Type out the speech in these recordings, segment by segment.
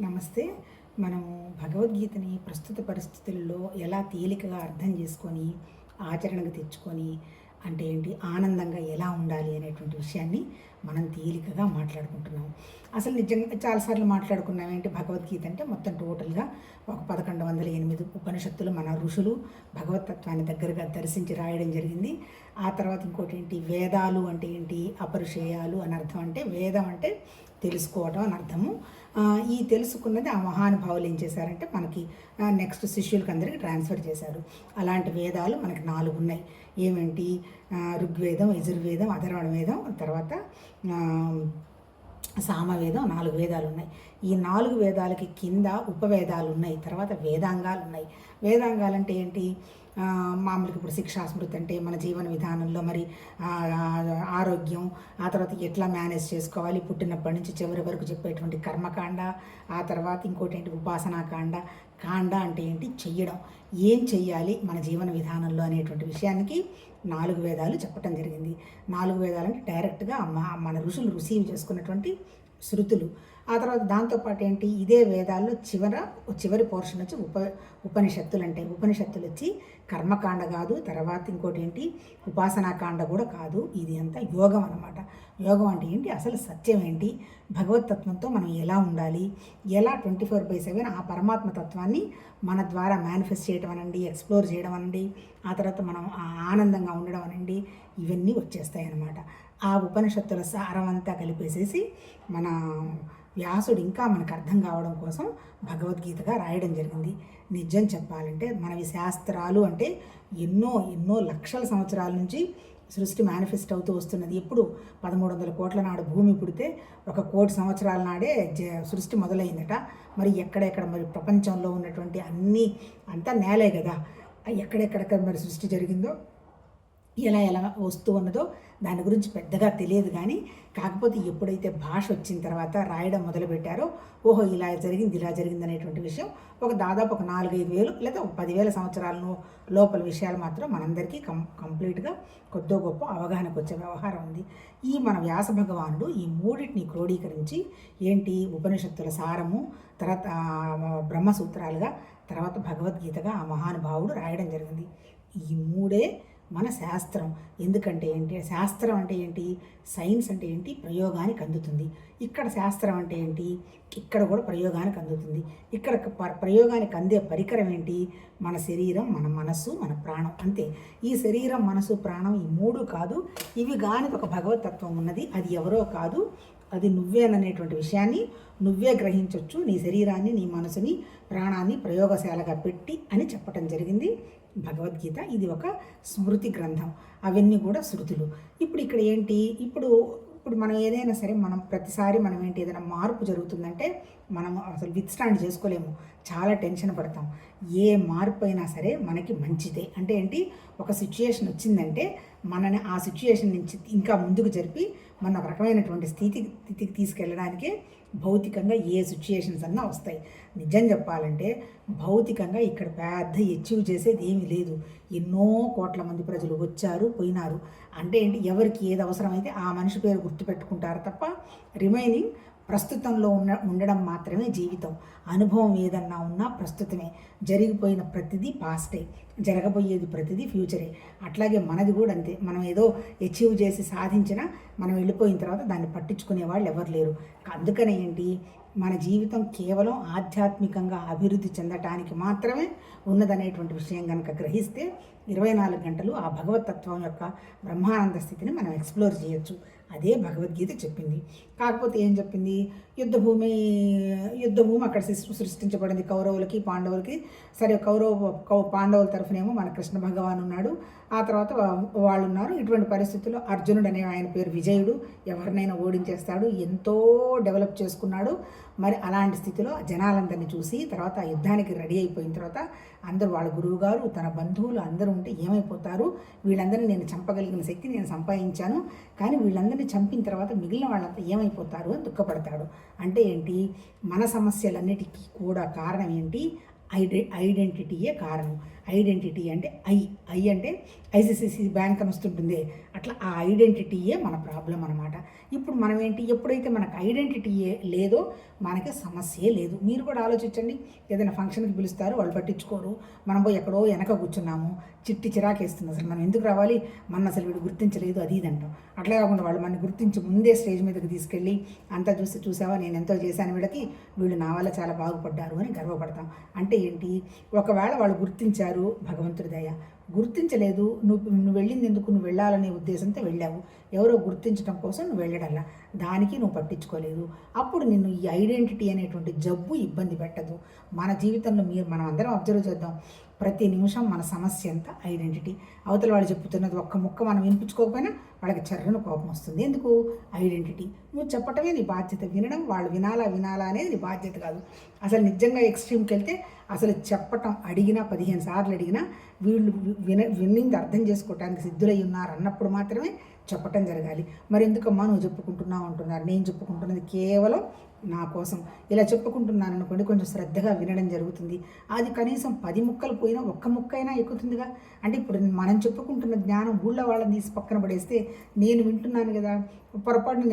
నమస్తే. మనము భగవద్గీతని ప్రస్తుత పరిస్థితుల్లో ఎలా తేలికగా అర్థం చేసుకొని, ఆచరణకు తెచ్చుకొని, అంటే ఏంటి ఆనందంగా ఎలా ఉండాలి అనేటువంటి విషయాన్ని మనం తేలికగా మాట్లాడుకుంటున్నాం. అసలు నిజంగా చాలాసార్లు మాట్లాడుకున్నాం. ఏంటి భగవద్గీత అంటే మొత్తం టోటల్‌గా ఒక 1108 ఉపనిషత్తులు మన ఋషులు భగవతత్వాన్ని దగ్గరగా దర్శించి రాయడం జరిగింది. ఆ తర్వాత ఇంకోటేంటి వేదాలు అంటే ఏంటి, అపరిషేయాలు అని అర్థం. అంటే వేదం అంటే తెలుసుకోవటం అని అర్థము. ఈ తెలుసుకున్నది ఆ మహానుభావులు ఏం చేశారంటే మనకి నెక్స్ట్ శిష్యులకి అందరికీ ట్రాన్స్ఫర్ చేశారు. అలాంటి వేదాలు మనకి 4 ఉన్నాయి. ఏమేంటి, ఋగ్వేదం, యజుర్వేదం, అథర్వణ వేదం, తర్వాత సామవేదం, 4 వేదాలు ఉన్నాయి. ఈ 4 వేదాలకి కింద ఉపవేదాలు ఉన్నాయి. తర్వాత వేదాంగాలు ఉన్నాయి. వేదాంగాలు అంటే ఏంటి, మామూలుగా ఇప్పుడు శిక్షాస్మృతి అంటే మన జీవన విధానంలో మరి ఆరోగ్యం, ఆ తర్వాత ఎట్లా మేనేజ్ చేసుకోవాలి, పుట్టినప్పటి నుంచి చివరి వరకు చెప్పేటువంటి కర్మకాండ, ఆ తర్వాత ఇంకోటి ఏంటి ఉపాసనాకాండ. కాండ అంటే ఏంటి, చెయ్యడం, ఏం చెయ్యాలి మన జీవన విధానంలో అనేటువంటి విషయానికి 4 వేదాలు చెప్పటం జరిగింది. 4 వేదాలంటే డైరెక్ట్గా మన ఋషులు రిసీవ్ చేసుకున్నటువంటి శృతులు. ఆ తర్వాత దాంతోపాటు ఏంటి, ఇదే వేదాల్లో చివరి పోర్షన్ వచ్చి ఉపనిషత్తులు. అంటే ఉపనిషత్తులు వచ్చి కర్మకాండ కాదు, తర్వాత ఇంకోటి ఏంటి ఉపాసనాకాండ కూడా కాదు. ఇది అంతా యోగం అన్నమాట. యోగం అంటే ఏంటి, అసలు సత్యం ఏంటి, భగవతత్వంతో మనం ఎలా ఉండాలి, ఎలా 24/7 ఆ పరమాత్మ తత్వాన్ని మన ద్వారా మేనిఫెస్ట్ చేయడం అనండి, ఎక్స్ప్లోర్ చేయడం అనండి, ఆ తర్వాత మనం ఆనందంగా ఉండడం అనండి, ఇవన్నీ వచ్చేస్తాయి అన్నమాట. ఆ ఉపనిషత్తుల సారం అంతా కలిపేసేసి మన వ్యాసుడు ఇంకా మనకు అర్థం కావడం కోసం భగవద్గీతగా రాయడం జరిగింది. నిజం చెప్పాలంటే మనవి శాస్త్రాలు అంటే ఎన్నో ఎన్నో లక్షల సంవత్సరాల నుంచి సృష్టి మేనిఫెస్ట్ అవుతూ వస్తున్నది. ఎప్పుడు 1300 కోట్ల నాడు భూమి పుడితే 1 కోటి సంవత్సరాల నాడే సృష్టి మొదలైందట. మరి ఎక్కడెక్కడ మరి ప్రపంచంలో ఉన్నటువంటి అంతా నేలే కదా, ఎక్కడెక్కడ మరి సృష్టి జరిగిందో, ఎలా ఎలా వస్తూ ఉన్నదో దాని గురించి పెద్దగా తెలియదు. కానీ కాకపోతే ఎప్పుడైతే భాష వచ్చిన తర్వాత రాయడం మొదలుపెట్టారో, ఓహో ఇలా జరిగింది అనేటువంటి విషయం దాదాపు ఒక 4-5 వేలు లేదా 10,000 సంవత్సరాల లోపల విషయాలు మాత్రం మనందరికీ కంప్లీట్గా కొద్దో గొప్ప అవగాహనకు వచ్చే వ్యవహారం ఉంది. ఈ మన వ్యాస భగవానుడు ఈ మూడింటిని క్రోడీకరించి ఏంటి ఉపనిషత్తుల సారము, తర్వాత బ్రహ్మసూత్రాలుగా, తర్వాత భగవద్గీతగా ఆ మహానుభావుడు రాయడం జరిగింది. ఈ మూడే మన శాస్త్రం. ఎందుకంటే ఏంటి, శాస్త్రం అంటే ఏంటి, సైన్స్ అంటే ఏంటి, ప్రయోగానికి అందుతుంది. ఇక్కడ శాస్త్రం అంటే ఏంటి, ఇక్కడ కూడా ప్రయోగానికి అందుతుంది. ఇక్కడ ప్రయోగానికి అందే పరికరం ఏంటి, మన శరీరం, మన మనస్సు, మన ప్రాణం. అంతే. ఈ శరీరం, మనసు, ప్రాణం ఈ 3 కాదు, ఇవి కానీ ఒక భగవతత్వం ఉన్నది. అది ఎవరో కాదు, అది నువ్వేననేటువంటి విషయాన్ని నువ్వే గ్రహించవచ్చు. నీ శరీరాన్ని, నీ మనసుని, ప్రాణాన్ని ప్రయోగశాలగా పెట్టి అని చెప్పటం జరిగింది భగవద్గీత. ఇది ఒక స్మృతి గ్రంథం. అవన్నీ కూడా శృతులు. ఇప్పుడు ఇక్కడ ఏంటి, ఇప్పుడు మనం ఏదైనా సరే మనం ప్రతిసారి మనం ఏంటి, ఏదైనా మార్పు జరుగుతుందంటే మనం అసలు విత్స్టాండ్ చేసుకోలేము, చాలా టెన్షన్ పడతాం. ఏ మార్పు అయినా సరే మనకి మంచిదే. అంటే ఏంటి, ఒక సిచ్యుయేషన్ వచ్చిందంటే మనని ఆ సిచ్యుయేషన్ నుంచి ఇంకా ముందుకు జరిపి మన ఒక రకమైనటువంటి స్థితికి తీసుకెళ్ళడానికే భౌతికంగా ఏ సిచ్యుయేషన్స్ అన్నా వస్తాయి. నిజం చెప్పాలంటే భౌతికంగా ఇక్కడ పెద్ద అచీవ్ చేసేది ఏమీ లేదు. ఎన్నో కోట్ల మంది ప్రజలు వచ్చారు, పోయినారు. అంటే ఏంటి, ఎవరికి ఏది అవసరమైతే ఆ మనిషి పేరు గుర్తుపెట్టుకుంటారు తప్ప రిమైనింగ్ ప్రస్తుతంలో ఉండడం మాత్రమే జీవితం. అనుభవం ఏదన్నా ఉన్నా ప్రస్తుతమే. జరిగిపోయిన ప్రతిదీ పాస్టే, జరగబోయేది ప్రతిదీ ఫ్యూచరే. అట్లాగే మనది కూడా అంతే. మనం ఏదో అచీవ్ చేసి సాధించినా మనం వెళ్ళిపోయిన తర్వాత దాన్ని పట్టించుకునే వాళ్ళు ఎవరు లేరు. అందుకనే ఏంటి, మన జీవితం కేవలం ఆధ్యాత్మికంగా అభివృద్ధి చెందటానికి మాత్రమే ఉన్నదనేటువంటి విషయం కనుక గ్రహిస్తే 24 గంటలు ఆ భగవతత్వం యొక్క బ్రహ్మానంద స్థితిని మనం ఎక్స్ప్లోర్ చేయొచ్చు. అదే భగవద్గీత చెప్పింది. కాకపోతే ఏం చెప్పింది, యుద్ధభూమి అక్కడ సృష్టించబడింది కౌరవులకి, పాండవులకి. సరే, పాండవుల తరఫునేమో మన కృష్ణ భగవాన్ ఉన్నాడు, ఆ తర్వాత వాళ్ళు ఉన్నారు. ఇటువంటి పరిస్థితుల్లో అర్జునుడు అనే ఆయన పేరు విజయుడు, ఎవరినైనా ఓడించేస్తాడు, ఎంతో డెవలప్ చేసుకున్నాడు. మరి అలాంటి స్థితిలో జనాలందరినీ చూసి తర్వాత యుద్ధానికి రెడీ అయిపోయిన తర్వాత అందరూ వాళ్ళ గురువుగారు, తన బంధువులు అందరూ ఉంటే ఏమైపోతారు, వీళ్ళందరినీ నేను చంపగలిగిన శక్తి నేను సంపాదించాను, కానీ వీళ్ళందరినీ చంపిన తర్వాత మిగిలిన వాళ్ళంతా ఏమైపోతారు అని దుఃఖపడతాడు. అంటే ఏంటి, మన సమస్యలన్నిటికీ కూడా కారణం ఏంటి, ఐడెంటిటీయే కారణం. ఐడెంటిటీ అంటే ఐ అంటే ఐసిసిసి బ్యాంక్ అని వస్తుంటుంది, అట్లా ఆ ఐడెంటిటీయే మన ప్రాబ్లం అనమాట. ఇప్పుడు మనం ఏంటి, ఎప్పుడైతే మనకు ఐడెంటిటీయే లేదో మనకి సమస్యే లేదు. మీరు కూడా ఆలోచించండి, ఏదైనా ఫంక్షన్కి పిలుస్తారు, వాళ్ళు పట్టించుకోరు, మనం పోయి ఎక్కడో వెనక కూర్చున్నాము, చిరాకేస్తుంది, అసలు మనం ఎందుకు రావాలి, మన అసలు వీడు గుర్తించలేదు అది ఇది అంటాం. అట్లా కాకుండా వాళ్ళు మనని గుర్తించి ముందే స్టేజ్ మీదకి తీసుకెళ్ళి అంతా చూసావా నేను ఎంతో చేశాను వీళ్ళకి, వీళ్ళు నా వల్ల చాలా బాగుపడ్డారు అని గర్వపడతాం. అంటే ఏంటి, ఒకవేళ వాళ్ళు గుర్తించారు, భగవంతుడి దయ. గుర్తించలేదు, నువ్వు వెళ్ళింది ఎందుకు, నువ్వు వెళ్ళాలనే ఉద్దేశంతో వెళ్ళావు, ఎవరో గుర్తించడం కోసం నువ్వు వెళ్ళడల్లా, దానికి నువ్వు పట్టించుకోలేదు. అప్పుడు నిన్ను ఈ ఐడెంటిటీ అనేటువంటి జబ్బు ఇబ్బంది పెట్టదు. మన జీవితంలో మనం అందరం అబ్జర్వ్ చేద్దాం, ప్రతి నిమిషం మన సమస్య అంతా ఐడెంటిటీ. అవతల వాళ్ళు చెప్తున్నది ఒక్క ముక్క మనం వినిపించుకోకపోయినా వాళ్ళకి చర్రను కోపం వస్తుంది. ఎందుకు, ఐడెంటిటీ. నువ్వు చెప్పటమే నీ బాధ్యత, వినడం వాళ్ళు వినాలా అనేది నీ బాధ్యత కాదు. అసలు నిజంగా ఎక్స్ట్రీమ్కి వెళ్తే అసలు చెప్పటం అడిగినా 15 సార్లు అడిగినా వీళ్ళు విన్నింది అర్థం చేసుకోవటానికి సిద్ధులై ఉన్నారు అన్నప్పుడు మాత్రమే చెప్పటం జరగాలి. మరి ఎందుకమ్మా నువ్వు చెప్పుకుంటున్నావు అంటున్నారు, నేను చెప్పుకుంటున్నది కేవలం నా కోసం. ఇలా చెప్పుకుంటున్నాను అనుకోండి, కొంచెం శ్రద్ధగా వినడం జరుగుతుంది. అది కనీసం 10 ముక్కలు పోయినా ఒక్క ముక్క అయినా ఎక్కుతుందిగా. అంటే ఇప్పుడు మనం చెప్పుకుంటున్న జ్ఞానం ఊళ్ళో వాళ్ళని తీసి పక్కన పడేస్తే నేను వింటున్నాను కదా, పొరపాటున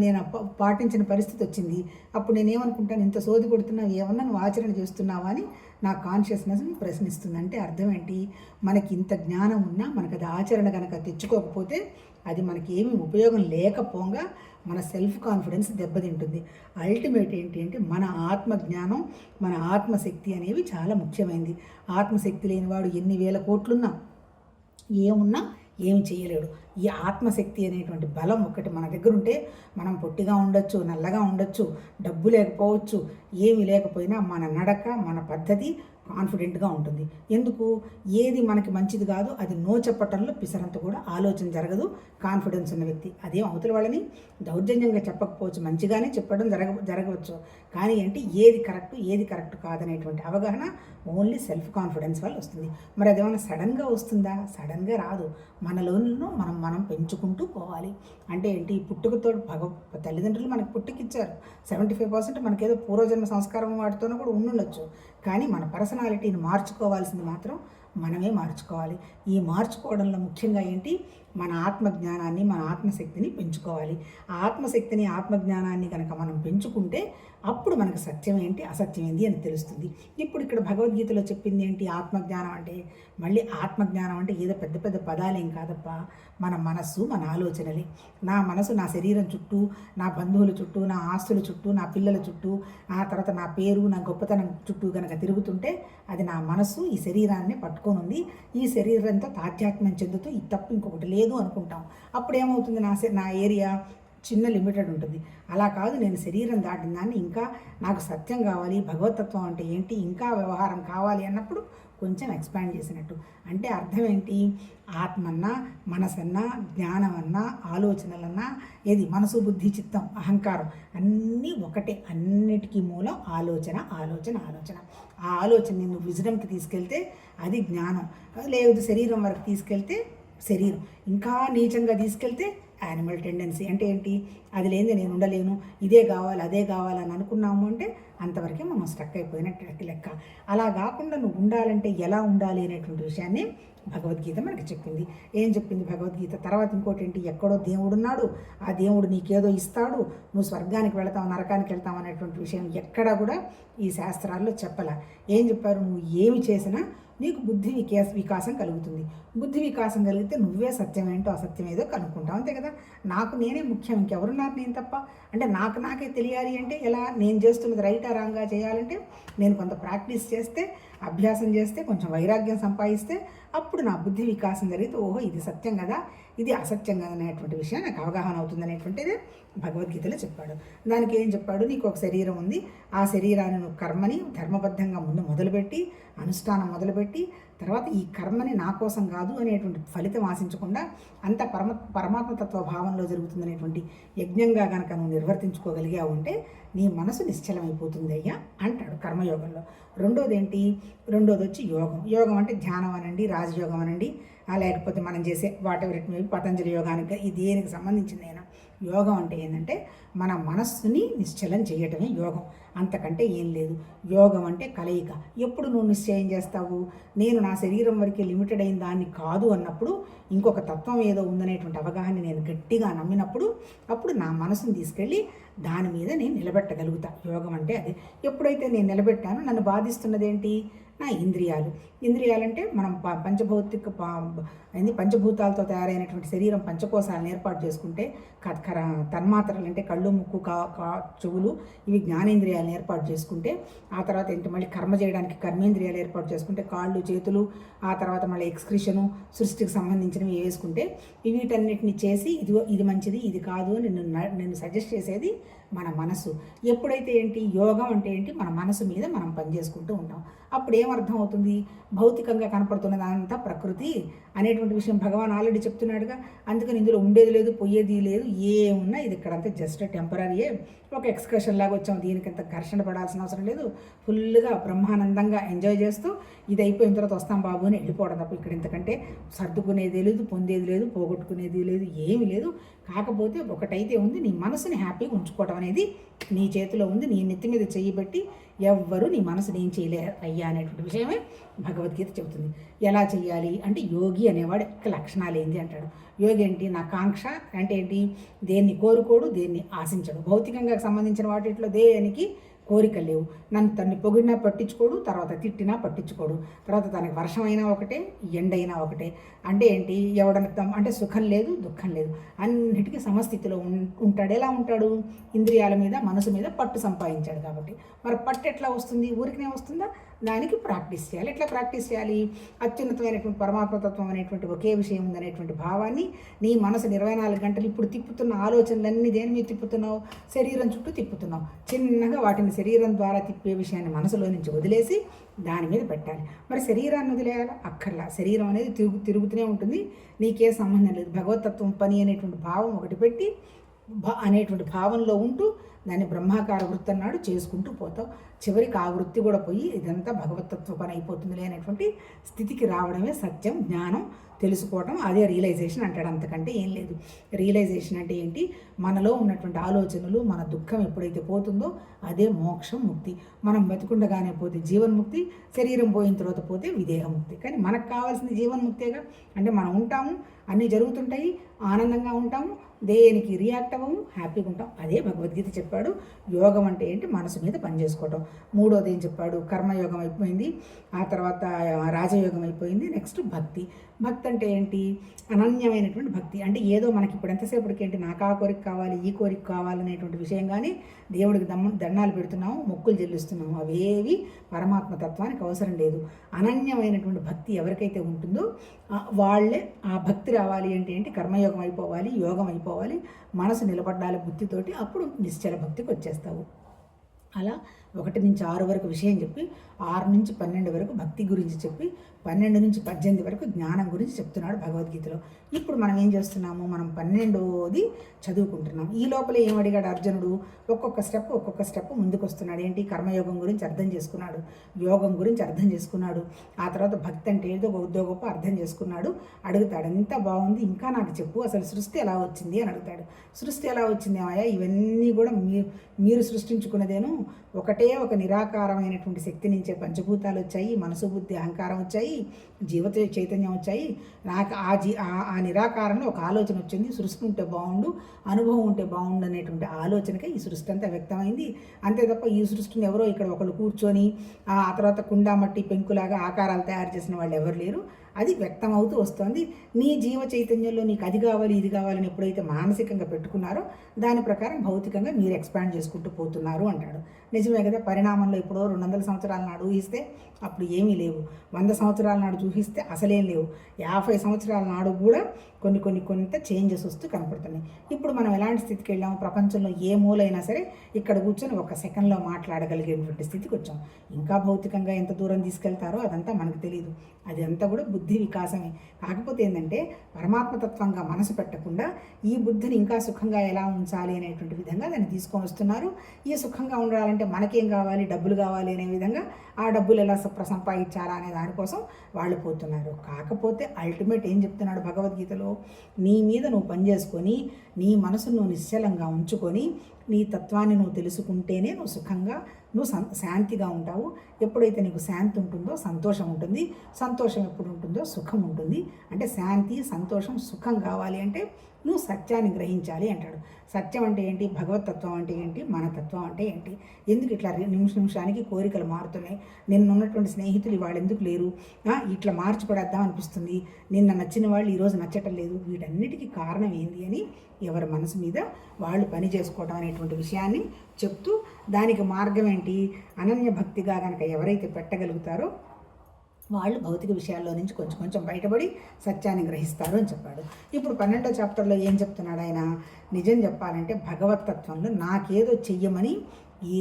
నేను పాటించిన పరిస్థితి వచ్చింది, అప్పుడు నేనేమనుకుంటాను, ఇంత సోది కొడుతున్నావు, ఏమన్నా నువ్వు ఆచరణ చేస్తున్నావా అని నా కాన్షియస్నెస్ని ప్రశ్నిస్తుంది. అంటే అర్థం ఏంటి, మనకి ఇంత జ్ఞానం ఉన్నా మనకు అది ఆచరణ కనుక తెచ్చుకోకపోతే అది మనకి ఏమీ ఉపయోగం లేకపోగా మన సెల్ఫ్ కాన్ఫిడెన్స్ దెబ్బతింటుంది. అల్టిమేట్ ఏంటి అంటే మన ఆత్మజ్ఞానం, మన ఆత్మశక్తి అనేవి చాలా ముఖ్యమైనది. ఆత్మశక్తి లేనివాడు ఎన్ని వేల కోట్లున్నా ఏమున్నా ఏమి చేయలేడు. ఈ ఆత్మశక్తి అనేటువంటి బలం ఒకటి మన దగ్గర ఉంటే మనం పొట్టిగా ఉండొచ్చు, నల్లగా ఉండొచ్చు, డబ్బు లేకపోవచ్చు, ఏమి లేకపోయినా మన నడక, మన పద్ధతి కాన్ఫిడెంట్గా ఉంటుంది. ఎందుకు, ఏది మనకి మంచిది కాదు అది నో చెప్పటంలో పిసరంత కూడా ఆలోచన జరగదు కాన్ఫిడెన్స్ ఉన్న వ్యక్తి. అదేం అవతల వాళ్ళని దౌర్జన్యంగా చెప్పకపోవచ్చు, మంచిగానే చెప్పడం జరగవచ్చు, కానీ ఏంటి ఏది కరెక్ట్ కాదనేటువంటి అవగాహన ఓన్లీ సెల్ఫ్ కాన్ఫిడెన్స్ వల్ల వస్తుంది. మరి అదేమన్నా సడన్గా వస్తుందా, సడన్గా రాదు. మనలోనూ మనం పెంచుకుంటూ పోవాలి. అంటే ఏంటి, పుట్టుకతో తల్లిదండ్రులు మనకు పుట్టుకిచ్చారు, 75% మనకేదో పూర్వజన్మ సంస్కారం వాటితోనూ కూడా ఉండుండొచ్చు, కానీ మన పర్సనాలిటీని మార్చుకోవాల్సింది మాత్రం మనమే మార్చుకోవాలి. ఈ మార్చుకోవడంలో ముఖ్యంగా ఏంటి, మన ఆత్మజ్ఞానాన్ని, మన ఆత్మశక్తిని పెంచుకోవాలి. ఆ ఆత్మశక్తిని, ఆత్మజ్ఞానాన్ని కనుక మనం పెంచుకుంటే అప్పుడు మనకు సత్యం ఏంటి, అసత్యం ఏంటి అని తెలుస్తుంది. ఇప్పుడు ఇక్కడ భగవద్గీతలో చెప్పింది ఏంటి, ఆత్మజ్ఞానం అంటే, మళ్ళీ ఆత్మజ్ఞానం అంటే ఏదో పెద్ద పెద్ద పదాలేం కాదప్ప, మన మనస్సు, మన ఆలోచనలే. నా మనసు నా శరీరం చుట్టూ, నా బంధువుల చుట్టూ, నా ఆస్తుల చుట్టూ, నా పిల్లల చుట్టూ, ఆ తర్వాత నా పేరు, నా గొప్పతనం చుట్టూ కనుక తిరుగుతుంటే అది నా మనస్సు ఈ శరీరాన్ని పట్టుకొని ఉంది, ఈ శరీరంతో తాదాత్మ్యం చెందుతూ ఈ తప్పు ఇంకొకటి లేదు అనుకుంటాం. అప్పుడు ఏమవుతుంది, నా ఏరియా చిన్న లిమిటెడ్ ఉంటుంది. అలా కాదు, నేను శరీరం దాటిన దాన్ని ఇంకా నాకు సత్యం కావాలి, భగవతత్వం అంటే ఏంటి, ఇంకా వ్యవహారం కావాలి అన్నప్పుడు కొంచెం ఎక్స్పాండ్ చేసినట్టు. అంటే అర్థం ఏంటి, ఆత్మన్నా, మనసన్నా, జ్ఞానమన్నా, ఆలోచనలన్నా, ఏది మనసు, బుద్ధి, చిత్తం, అహంకారం అన్నీ ఒకటే. అన్నిటికీ మూలం ఆలోచన. ఆ ఆలోచన నిన్ను విజడంకి తీసుకెళ్తే అది జ్ఞానం, లేదు శరీరం వరకు తీసుకెళ్తే శరీరం, ఇంకా నీచంగా తీసుకెళ్తే యానిమల్ టెండెన్సీ. అంటే ఏంటి, అది లేనిదే నేను ఉండలేను, ఇదే కావాలి అదే కావాలని అనుకున్నాము అంటే అంతవరకే మనం స్టక్ అయిపోయినట్టు లెక్క. అలా కాకుండా నువ్వు ఉండాలంటే ఎలా ఉండాలి అనేటువంటి విషయాన్ని భగవద్గీత మనకి చెప్పింది. ఏం చెప్పింది భగవద్గీత? తర్వాత ఇంకోటి ఏంటి, ఎక్కడో దేవుడున్నాడు, ఆ దేవుడు నీకేదో ఇస్తాడు, నువ్వు స్వర్గానికి వెళతావు, నరకానికి వెళ్తావు అనేటువంటి విషయం ఎక్కడా కూడా ఈ శాస్త్రాల్లో చెప్పలా. ఏం చెప్పారు, నువ్వు ఏమి చేసినా నీకు బుద్ధి వికాసం కలుగుతుంది. బుద్ధి వికాసం కలిగితే నువ్వే సత్యం ఏంటో అసత్యం ఏదో కనుక్కుంటావు, అంతే కదా. నాకు నేనే ముఖ్యం, ఇంకెవరున్నారు నేను తప్ప. అంటే నాకే తెలియాలి అంటే ఎలా, నేను చేస్తున్నది రైటా రాంగా చేయాలంటే నేను కొంత ప్రాక్టీస్ చేస్తే, అభ్యాసం చేస్తే, కొంచెం వైరాగ్యం సంపాదిస్తే అప్పుడు నా బుద్ధి వికాసం జరిగితే ఓహో ఇది సత్యం కదా, ఇది అసత్యం కదా అనేటువంటి విషయం నాకు అవగాహన అవుతుంది అనేటువంటిది భగవద్గీతలో చెప్పాడు. దానికి ఏం చెప్పాడు, నీకు ఒక శరీరం ఉంది, ఆ శరీరాన్ని నువ్వు కర్మని ధర్మబద్ధంగా ముందు మొదలుపెట్టి, అనుష్ఠానం మొదలుపెట్టి, తర్వాత ఈ కర్మని నా కోసం కాదు అనేటువంటి ఫలితం ఆశించకుండా అంత పరమాత్మతత్వ భావంలో జరుగుతుందనేటువంటి యజ్ఞంగా కనుక నువ్వు నిర్వర్తించుకోగలిగావు అంటే నీ మనసు నిశ్చలమైపోతుంది అయ్యా అంటాడు కర్మయోగంలో. రెండోది వచ్చి యోగం అంటే ధ్యానం అనండి, రాజయోగం అనండి, లేకపోతే మనం చేసే whatever it may be, Patanjali యోగానికి, ఈ దేనికి సంబంధించింది అయినా యోగం అంటే ఏంటంటే మన మనస్సుని నిశ్చలం చేయటమే యోగం, అంతకంటే ఏం లేదు. యోగం అంటే కలయిక. ఎప్పుడు నువ్వు నిశ్చయం చేస్తావు? నేను నా శరీరం వరకే లిమిటెడ్ అయిన దాన్ని కాదు అన్నప్పుడు, ఇంకొక తత్వం ఏదో ఉందనేటువంటి అవగాహన నేను గట్టిగా నమ్మినప్పుడు, అప్పుడు నా మనసుని తీసుకెళ్ళి దాని మీద నేను నిలబెట్టగలుగుతా. యోగం అంటే అదే. ఎప్పుడైతే నేను నిలబెట్టానో నన్ను బాధిస్తున్నది ఏంటి? నా ఇంద్రియాలు. ఇంద్రియాలంటే మనం పంచభౌతిక పంచభూతాలతో తయారైనటువంటి శరీరం, పంచకోశాలను ఏర్పాటు చేసుకుంటే తన్మాత్రలు అంటే కళ్ళు, ముక్కు, చెవులు, ఇవి జ్ఞానేంద్రియాలను ఏర్పాటు చేసుకుంటే, ఆ తర్వాత ఏంటి మళ్ళీ కర్మ చేయడానికి కర్మేంద్రియాలు ఏర్పాటు చేసుకుంటే, కాళ్ళు, చేతులు, ఆ తర్వాత మళ్ళీ ఎక్స్క్రిషను, సృష్టికి సంబంధించినవి వేసుకుంటే, వీటన్నిటిని చేసి ఇది మంచిది, ఇది కాదు అని నేను సజెస్ట్ చేసేది మన మనసు. ఎప్పుడైతే ఏంటి యోగం అంటే ఏంటి, మన మనసు మీద మనం పనిచేసుకుంటూ ఉంటాం. అప్పుడు ఏమర్థం అవుతుంది? భౌతికంగా కనపడుతున్నదంతా ప్రకృతి అనేటువంటి విషయం భగవాన్ ఆల్రెడీ చెప్తున్నాడుగా. అందుకని ఇందులో ఉండేది లేదు, పోయేది లేదు, ఏమున్నా ఇది ఇక్కడంతా జస్ట్ టెంపరీయే, ఒక ఎక్స్కర్షన్ లాగా వచ్చాం, దీనికంత ఘర్షణ పడాల్సిన అవసరం లేదు, ఫుల్గా బ్రహ్మానందంగా ఎంజాయ్ చేస్తూ ఇది అయిపోయిన తర్వాత వస్తాం బాబు అని వెళ్ళిపోవడం తప్ప ఇక్కడ ఇంతకంటే సర్దుకునేది లేదు, పొందేది లేదు, పోగొట్టుకునేది లేదు, ఏమీ లేదు. కాకపోతే ఒకటైతే ఉంది, నీ మనసుని హ్యాపీగా ఉంచుకోవడం అనేది నీ చేతిలో ఉంది. నీ నెత్తి మీద చెయ్యి పెట్టి ఎవ్వరూ నీ మనసుని ఏం చేయలేరు అయ్యా అనేటువంటి విషయమే భగవద్గీత చెబుతుంది. ఎలా చెయ్యాలి అంటే, యోగి అనేవాడు లక్షణాలు ఏంటి అంటాడు. యోగి ఏంటి? నా కాంక్ష అంటే ఏంటి? దేన్ని కోరుకోడు, దేన్ని ఆశించడు. భౌతికంగా సంబంధించిన వాటిలో దేనికి కోరికలు లేవు. తన్ని పొగిడినా పట్టించుకోడు, తర్వాత తిట్టినా పట్టించుకోడు, తర్వాత తనకి వర్షం అయినా ఒకటే, ఎండైనా ఒకటే. అంటే ఏంటి? ఎవడన్నా అంటే సుఖం లేదు, దుఃఖం లేదు, అన్నిటికీ సమస్థితిలో ఉంటాడు. ఎలా ఉంటాడు? ఇంద్రియాల మీద, మనసు మీద పట్టు సంపాదించాడు కాబట్టి. మరి పట్టు ఎట్లా వస్తుంది? ఊరికనే వస్తుందా? దానికి ప్రాక్టీస్ చేయాలి. ఎట్లా ప్రాక్టీస్ చేయాలి? అత్యున్నతమైనటువంటి పరమాత్మతత్వం అనేటువంటి ఒకే విషయం ఉందనేటువంటి భావాన్ని నీ మనసు 24 గంటలు ఇప్పుడు తిప్పుతున్న ఆలోచనలన్నీ దేని మీద తిప్పుతున్నావు? శరీరం చుట్టూ తిప్పుతున్నావు. చిన్నగా వాటిని శరీరం ద్వారా తిప్పే విషయాన్ని మనసులో నుంచి వదిలేసి దాని మీద పెట్టాలి. మరి శరీరాన్ని వదిలేయాలా? అక్కర్లా. శరీరం అనేది తిరుగుతూనే ఉంటుంది, నీకే సంబంధం లేదు. భగవతత్వం పని అనేటువంటి భావం ఒకటి పెట్టి అనేటువంటి భావంలో ఉంటూ దాన్ని బ్రహ్మాకార వృత్తి అన్నాడు చేసుకుంటూ పోతావు. చివరికి ఆ వృత్తి కూడా పోయి ఇదంతా భగవతత్వ పని అయిపోతుంది అనేటువంటి స్థితికి రావడమే సత్యం, జ్ఞానం, తెలుసుకోవడం. అదే రియలైజేషన్ అంటాడు. అంతకంటే ఏం లేదు. రియలైజేషన్ అంటే ఏంటి? మనలో ఉన్నటువంటి ఆలోచనలు, మన దుఃఖం ఎప్పుడైతే పోతుందో అదే మోక్షం, ముక్తి. మనం బతికుండగానే పోతే జీవన్ముక్తి, శరీరం పోయిన తర్వాత పోతే విదేహముక్తి. కానీ మనకు కావాల్సింది జీవన్ముక్తేగా. అంటే మనం ఉంటాము, అన్నీ జరుగుతుంటాయి, ఆనందంగా ఉంటాము, దేనికి రియాక్ట్ అవ్వము, హ్యాపీగా ఉంటాం. అదే భగవద్గీత చెప్పాడు. యోగం అంటే ఏంటి? మనసు మీద పనిచేసుకోవటం. మూడోది ఏం చెప్పాడు? కర్మయోగం అయిపోయింది, ఆ తర్వాత రాజయోగం అయిపోయింది, నెక్స్ట్ భక్తి. భక్తి అంటే ఏంటి? అనన్యమైనటువంటి భక్తి. అంటే ఏదో మనకి ఇప్పుడు ఎంతసేపటికి ఏంటి, నాకు ఆ కోరిక కావాలి, ఈ కోరిక కావాలనేటువంటి విషయం కానీ దేవుడికి దండాలు పెడుతున్నాము, మొక్కులు చెల్లిస్తున్నాము, అవేవి పరమాత్మ తత్వానికి అవసరం లేదు. అనన్యమైనటువంటి భక్తి ఎవరికైతే ఉంటుందో వాళ్ళే ఆ భక్తి రావాలి. అంటే ఏంటి? కర్మయోగం అయిపోవాలి, యోగం అయిపోవాలి, మనసు నిలబడాలి బుద్ధితోటి, అప్పుడు నిశ్చల భక్తికి వచ్చేస్తావు. అలా 1 నుంచి 6 వరకు విషయం చెప్పి, 6 నుంచి 12 వరకు భక్తి గురించి చెప్పి, 12 నుంచి 18 వరకు జ్ఞానం గురించి చెప్తున్నాడు భగవద్గీతలో. ఇప్పుడు మనం ఏం చేస్తున్నాము? మనం 12ది చదువుకుంటున్నాం. ఈ లోపల ఏం అడిగాడు అర్జునుడు? ఒక్కొక్క స్టెప్ ముందుకు వస్తున్నాడు. ఏంటి? కర్మయోగం గురించి అర్థం చేసుకున్నాడు, యోగం గురించి అర్థం చేసుకున్నాడు, ఆ తర్వాత భక్తి అంటే ఏదో గొప్ప అర్థం చేసుకున్నాడు. అడుగుతాడు, ఎంత బాగుంది, ఇంకా నాకు చెప్పు, అసలు సృష్టి ఎలా వచ్చింది అని అడుగుతాడు. సృష్టి ఎలా వచ్చింది ఏమయ్యా? ఇవన్నీ కూడా మీరు సృష్టించుకున్నదేను. ఒకటే ఒక నిరాకారమైనటువంటి శక్తి నుంచే పంచభూతాలు వచ్చాయి, మనసు, బుద్ధి, అహంకారం వచ్చాయి, చైతన్యం వచ్చాయి. నాకు ఆ నిరాకారంలో ఒక ఆలోచన వచ్చింది, సృష్టి ఉంటే బాగుండు, అనుభవం ఉంటే బాగుండు అనేటువంటి ఆలోచనకే ఈ సృష్టి అంతా వ్యక్తమైంది. అంతే తప్ప ఈ సృష్టిని ఎవరో ఇక్కడ ఒకళ్ళు కూర్చొని ఆ తర్వాత కుండా మట్టి పెంకులాగా ఆకారాలు తయారు చేసిన వాళ్ళు ఎవరు లేరు. అది వ్యక్తమవుతూ వస్తుంది. నీ జీవ చైతన్యంలో నీకు అది కావాలి, ఇది కావాలని ఎప్పుడైతే మానసికంగా పెట్టుకున్నారో దాని ప్రకారం భౌతికంగా మీరు ఎక్స్పాండ్ చేసుకుంటూ పోతున్నారు అంటాడు. నిజమే కదా? పరిణామంలో ఇప్పుడు 200 సంవత్సరాల నాడు ఊహిస్తే అప్పుడు ఏమీ లేవు, 100 సంవత్సరాల నాడు చూపిస్తే అసలేం లేవు, 50 సంవత్సరాల నాడు కూడా కొంత చేంజెస్ వస్తూ కనపడుతున్నాయి. ఇప్పుడు మనం ఎలాంటి స్థితికి వెళ్ళాము? ప్రపంచంలో ఏ మూలైనా సరే ఇక్కడ కూర్చొని 1 సెకండ్లో మాట్లాడగలిగేటువంటి స్థితికి వచ్చాం. ఇంకా భౌతికంగా ఎంత దూరం తీసుకెళ్తారో అదంతా మనకు తెలియదు. అది అంతా కూడా బుద్ధి వికాసమే. కాకపోతే ఏంటంటే పరమాత్మతత్వంగా మనసు పెట్టకుండా ఈ బుద్ధిని ఇంకా సుఖంగా ఎలా ఉంచాలి అనేటువంటి విధంగా దాన్ని తీసుకొని వస్తున్నారు. ఈ సుఖంగా ఉండాలంటే మనకేం కావాలి? డబ్బులు కావాలి అనే విధంగా ఆ డబ్బులు ఎలా సంపాదించాలా అనే దానికోసం వాళ్ళు పోతున్నారు. కాకపోతే అల్టిమేట్ ఏం చెప్తున్నాడు భగవద్గీతలో? నీ మీద నువ్వు పనిచేసుకొని నీ మనసును నువ్వు నిశ్చలంగా ఉంచుకొని నీ తత్వాన్ని నువ్వు తెలుసుకుంటేనే నువ్వు సుఖంగా నువ్వు శాంతిగా ఉంటావు. ఎప్పుడైతే నీకు శాంతి ఉంటుందో సంతోషం ఉంటుంది, సంతోషం ఎప్పుడు ఉంటుందో సుఖం ఉంటుంది. అంటే శాంతి, సంతోషం, సుఖం కావాలి అంటే నువ్వు సత్యాన్ని గ్రహించాలి అంటాడు. సత్యం అంటే ఏంటి? భగవతత్వం అంటే ఏంటి? మన తత్వం అంటే ఏంటి? ఎందుకు ఇట్లా నిమిషానికి కోరికలు మారుతున్నాయి? నిన్నున్నటువంటి స్నేహితులు ఇవాళ ఎందుకు లేరు? ఇట్లా మార్చిపడేద్దాం అనిపిస్తుంది. నిన్న నచ్చిన వాళ్ళు ఈరోజు నచ్చటం లేదు. వీటన్నిటికీ కారణం ఏంటి అని ఎవరి మనసు మీద వాళ్ళు పని చేసుకోవడం అనేటువంటి విషయాన్ని చెప్తూ, దానికి మార్గం ఏంటి? అనన్య భక్తిగా కనుక ఎవరైతే పెట్టగలుగుతారో వాళ్ళు భౌతిక విషయాల్లో నుంచి కొంచెం కొంచెం బయటపడి సత్యాన్ని గ్రహిస్తారు అని చెప్పాడు. ఇప్పుడు 12వ చాప్టర్లో ఏం చెప్తున్నాడు ఆయన? నిజం చెప్పాలంటే భగవతత్వంలో నాకేదో చెయ్యమని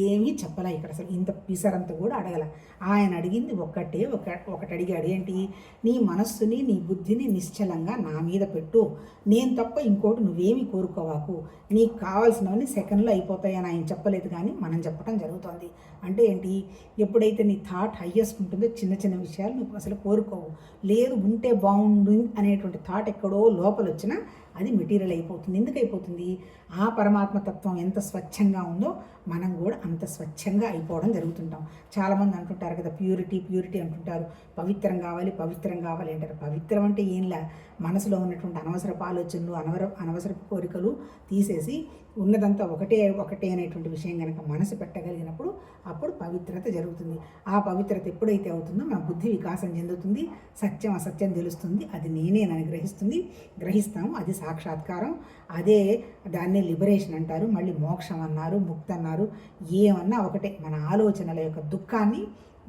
ఏమీ చెప్పలే ఇక్కడ. అసలు ఇంత పిసరంత కూడా అడగల. ఆయన అడిగింది ఒకటి అడిగాడు. ఏంటి? నీ మనస్సుని, నీ బుద్ధిని నిశ్చలంగా నా మీద పెట్టు. నేను తప్ప ఇంకోటి నువ్వేమీ కోరుకోవాకు. నీకు కావాల్సినవన్నీ సెకండ్లో అయిపోతాయని ఆయన చెప్పలేదు, కానీ మనం చెప్పడం జరుగుతుంది. అంటే ఏంటి? ఎప్పుడైతే నీ థాట్ హయ్యెస్ట్ ఉంటుందో చిన్న చిన్న విషయాలు నువ్వు అసలు కోరుకోవు. లేదు, ఉంటే బాగుండు అనేటువంటి థాట్ ఎక్కడో లోపల వచ్చినా అది మెటీరియల్ అయిపోతుంది. ఎందుకు అయిపోతుంది? ఆ పరమాత్మ తత్వం ఎంత స్వచ్ఛంగా ఉందో మనం కూడా అంత స్వచ్ఛంగా అయిపోవడం జరుగుతుంటాం. చాలామంది అంటుంటారు కదా, ప్యూరిటీ అంటుంటారు. పవిత్రం కావాలి అంటారు. పవిత్రం అంటే ఏంలా? మనసులో ఉన్నటువంటి అనవసరపు ఆలోచనలు, అనవసరపు కోరికలు తీసేసి ఉన్నదంతా ఒకటే అనేటువంటి విషయం కనుక మనసు పెట్టగలిగినప్పుడు అప్పుడు పవిత్రత జరుగుతుంది. ఆ పవిత్రత ఎప్పుడైతే అవుతుందో మన బుద్ధి వికాసం చెందుతుంది, సత్యం అసత్యం తెలుస్తుంది, అది నేనేనని గ్రహిస్తాము. అది సాక్షాత్కారం. అదే దాన్నే లిబరేషన్ అంటారు. మళ్ళీ మోక్షం అన్నారు, ముక్తి అన్నారు, ఏమన్నా ఒకటే. మన ఆలోచనల యొక్క దుఃఖాన్ని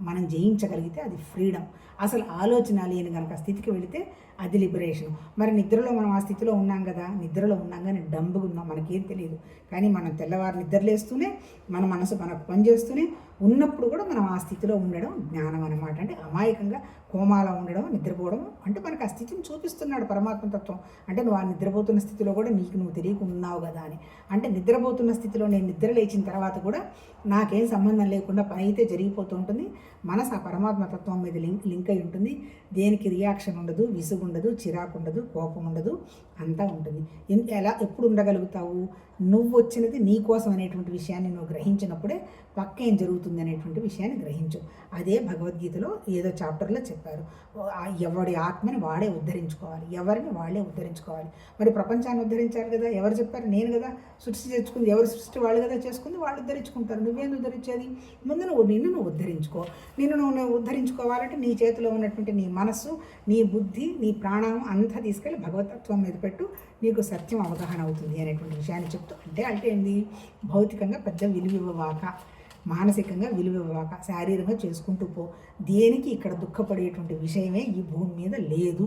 మనం జయించగలిగితే అది ఫ్రీడమ్. అసలు ఆలోచన లేని కనుక స్థితికి వెళితే అది లిబరేషన్. మరి నిద్రలో మనం ఆ స్థితిలో ఉన్నాం కదా, నిద్రలో ఉన్నాం కానీ డంబుగా ఉన్నాం, మనకేం తెలియదు. కానీ మనం తెల్లవారు నిద్రలేస్తూనే మన మనసు మనకు పనిచేస్తూనే ఉన్నప్పుడు కూడా మనం ఆ స్థితిలో ఉండడం జ్ఞానం అన్నమాట. అంటే అమాయకంగా కోమాలో ఉండడం, నిద్రపోవడం అంటే మనకు ఆ స్థితిని చూపిస్తున్నాడు పరమాత్మతత్వం. అంటే నువ్వు ఆ నిద్రపోతున్న స్థితిలో కూడా నువ్వు తెలియకుండా ఉన్నావు కదా అని. అంటే నిద్రపోతున్న స్థితిలో నేను నిద్ర లేచిన తర్వాత కూడా నాకేం సంబంధం లేకుండా పని అయితే జరిగిపోతూ ఉంటుంది. మనసు ఆ పరమాత్మతత్వం మీద లింక్ అయి ఉంటుంది. దేనికి రియాక్షన్ ఉండదు, విసుగు ఉండదు, చిరాకు ఉండదు, కోపం ఉండదు, అంతా ఉంటుంది. ఎప్పుడు ఉండగలుగుతావు? నువ్వు వచ్చినది నీ కోసం అనేటువంటి విషయాన్ని నువ్వు గ్రహించినప్పుడే పక్క ఏం జరుగుతుంది అనేటువంటి విషయాన్ని గ్రహించు. అదే భగవద్గీతలో ఏదో చాప్టర్లో చెప్పారు. ఎవడి ఆత్మని వాడే ఉద్ధరించుకోవాలి, ఎవరిని వాళ్ళే ఉద్ధరించుకోవాలి. మరి ప్రపంచాన్ని ఉద్ధరించాలి కదా, ఎవరు చెప్పారు? నేను కదా సృష్టి తెచ్చుకుంది. ఎవరు సృష్టి వాళ్ళు కదా చేసుకుంది, వాళ్ళు ఉద్ధరించుకుంటారు. నువ్వేం ఉద్ధరించేది? ముందు నిన్ను నువ్వు ఉద్ధరించుకో. నువ్వు ఉద్ధరించుకోవాలంటే నీ చేతిలో ఉన్నటువంటి నీ మనస్సు, నీ బుద్ధి, నీ ప్రాణం అంతా తీసుకెళ్ళి భగవతత్వం మీద పెట్టు. నీకు సత్యం అవగాహన అవుతుంది అనేటువంటి విషయాన్ని చెప్తూ, అంటే ఏంది? భౌతికంగా పెద్ద విలువివ్వవాక, మానసికంగా విలువివ్వవాక, శారీరకంగా చేసుకుంటూ పో. దేనికి ఇక్కడ దుఃఖపడేటువంటి విషయమే ఈ భూమి మీద లేదు.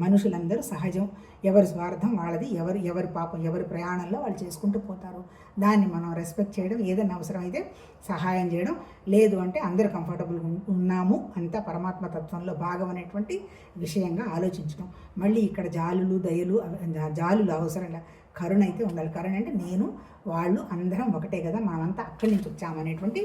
మనుషులందరూ సహజం, ఎవరి స్వార్థం వాళ్ళది, ఎవరి పాపం ఎవరి ప్రయాణంలో వాళ్ళు చేసుకుంటూ పోతారు. దాన్ని మనం రెస్పెక్ట్ చేయడం, ఏదైనా అవసరమైతే సహాయం చేయడం, లేదు అంటే అందరూ కంఫర్టబుల్గా ఉన్నాము, అంతా పరమాత్మ తత్వంలో భాగం అనేటువంటి విషయంగా ఆలోచించడం. మళ్ళీ ఇక్కడ జాలులు అవసరంలా, కరుణ అయితే ఉండాలి. కరుణ అంటే నేను వాళ్ళు అందరం ఒకటే కదా, మనమంతా అక్కడి నుంచి వచ్చామనేటువంటి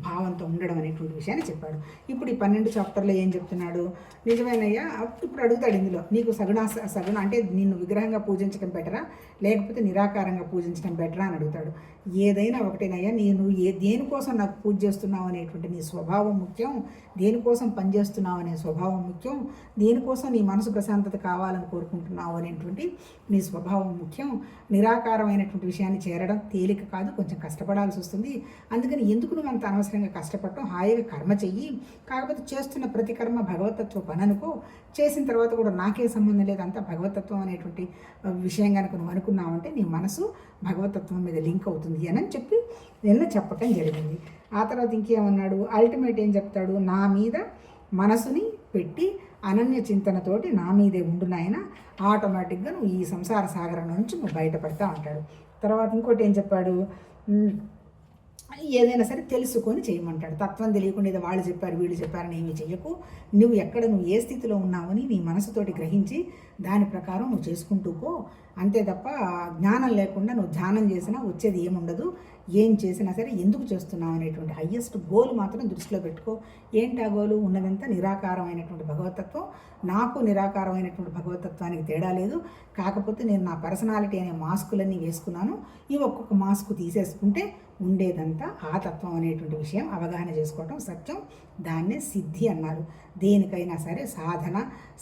భావంతో ఉండడం అనేటువంటి విషయాన్ని చెప్పాడు. ఇప్పుడు ఈ 12 చాప్టర్లో ఏం చెప్తున్నాడు? నిజమేనయ్యా. ఇప్పుడు అడుగుతాడు ఇందులో, నీకు సగుణ అంటే నిన్ను విగ్రహంగా పూజించడం బెటరా లేకపోతే నిరాకారంగా పూజించడం బెటరా అని అడుగుతాడు. ఏదైనా ఒకటేనయ్యా, నేను దేనికోసం నాకు పూజ చేస్తున్నావు అనేటువంటి నీ స్వభావం ముఖ్యం, దేనికోసం పనిచేస్తున్నావు అనే స్వభావం ముఖ్యం, దేనికోసం నీ మనసు ప్రశాంతత కావాలని కోరుకుంటున్నావు అనేటువంటి నీ స్వభావం ముఖ్యం. నిరాకారమైనటువంటి విషయాన్ని చేరడం తేలిక కాదు, కొంచెం కష్టపడాల్సి వస్తుంది. అందుకని ఎందుకు నువ్వు అంత అనవసరంగా కష్టపడటం? హాయిగా కర్మ చెయ్యి. కాకపోతే చేస్తున్న ప్రతి కర్మ భగవతత్వ పని అనుకో. చేసిన తర్వాత కూడా నాకే సంబంధం లేదు, అంతా భగవతత్వం అనేటువంటి విషయం కనుక నువ్వు అనుకున్నావంటే నీ మనసు భగవతత్వం మీద లింక్ అవుతుంది అని చెప్పి నిన్న చెప్పటం జరిగింది. ఆ తర్వాత ఇంకేమన్నాడు? అల్టిమేట్ ఏం చెప్తాడు? నా మీద మనసుని పెట్టి అనన్య చింతనతోటి నా మీదే ఉండు నాయన, ఆటోమేటిక్గా నువ్వు ఈ సంసార సాగరం నుంచి నువ్వు బయటపడతా అంటాడు. తర్వాత ఇంకోటి ఏం చెప్పాడు? ఏదైనా సరే తెలుసుకొని చేయమంటాడు. తత్వం తెలియకుండా ఏదో వాళ్ళు చెప్పారు వీళ్ళు చెప్పారని ఏమీ చెయ్యకు. నువ్వు ఏ స్థితిలో ఉన్నావని నీ మనసుతోటి గ్రహించి దాని ప్రకారం నువ్వు చేసుకుంటూ పో. అంతే తప్ప జ్ఞానం లేకుండా నువ్వు ధ్యానం చేసినా వచ్చేది ఏముండదు. ఏం చేసినా సరే ఎందుకు చేస్తున్నాం అనేటువంటి హయ్యెస్ట్ గోల్ మాత్రం దృష్టిలో పెట్టుకో. ఏంటి ఆ గోలు? ఉన్నదంతా నిరాకారమైనటువంటి భగవతత్వం. నాకు నిరాకారమైనటువంటి భగవతత్వానికి తేడా లేదు. కాకపోతే నేను నా పర్సనాలిటీ అనే మాస్కులన్నీ వేసుకున్నాను. ఈ ఒక్కొక్క మాస్క్ తీసేసుకుంటే ఉండేదంతా ఆ తత్వం అనేటువంటి విషయం అవగాహన చేసుకోవటం సత్యం. దాన్నే సిద్ధి అన్నారు. దేనికైనా సరే సాధన,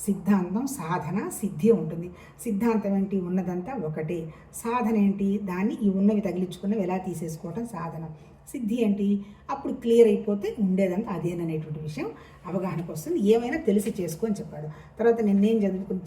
సిద్ధాంతం, సాధన, సిద్ధి ఉంటుంది. సిద్ధాంతం ఏంటి? ఉన్నదంతా ఒకటే. సాధన ఏంటి? దాన్ని ఈ ఉన్నవి తగిలించుకున్నవి ఎలా తీసేసుకోవటం సాధన. సిద్ధి ఏంటి? అప్పుడు క్లియర్ అయిపోతే ఉండేదంతా అదేననేటువంటి విషయం అవగాహనకు వస్తుంది. ఏమైనా తెలిసి చేసుకో అని చెప్పాడు. తర్వాత నిన్నేం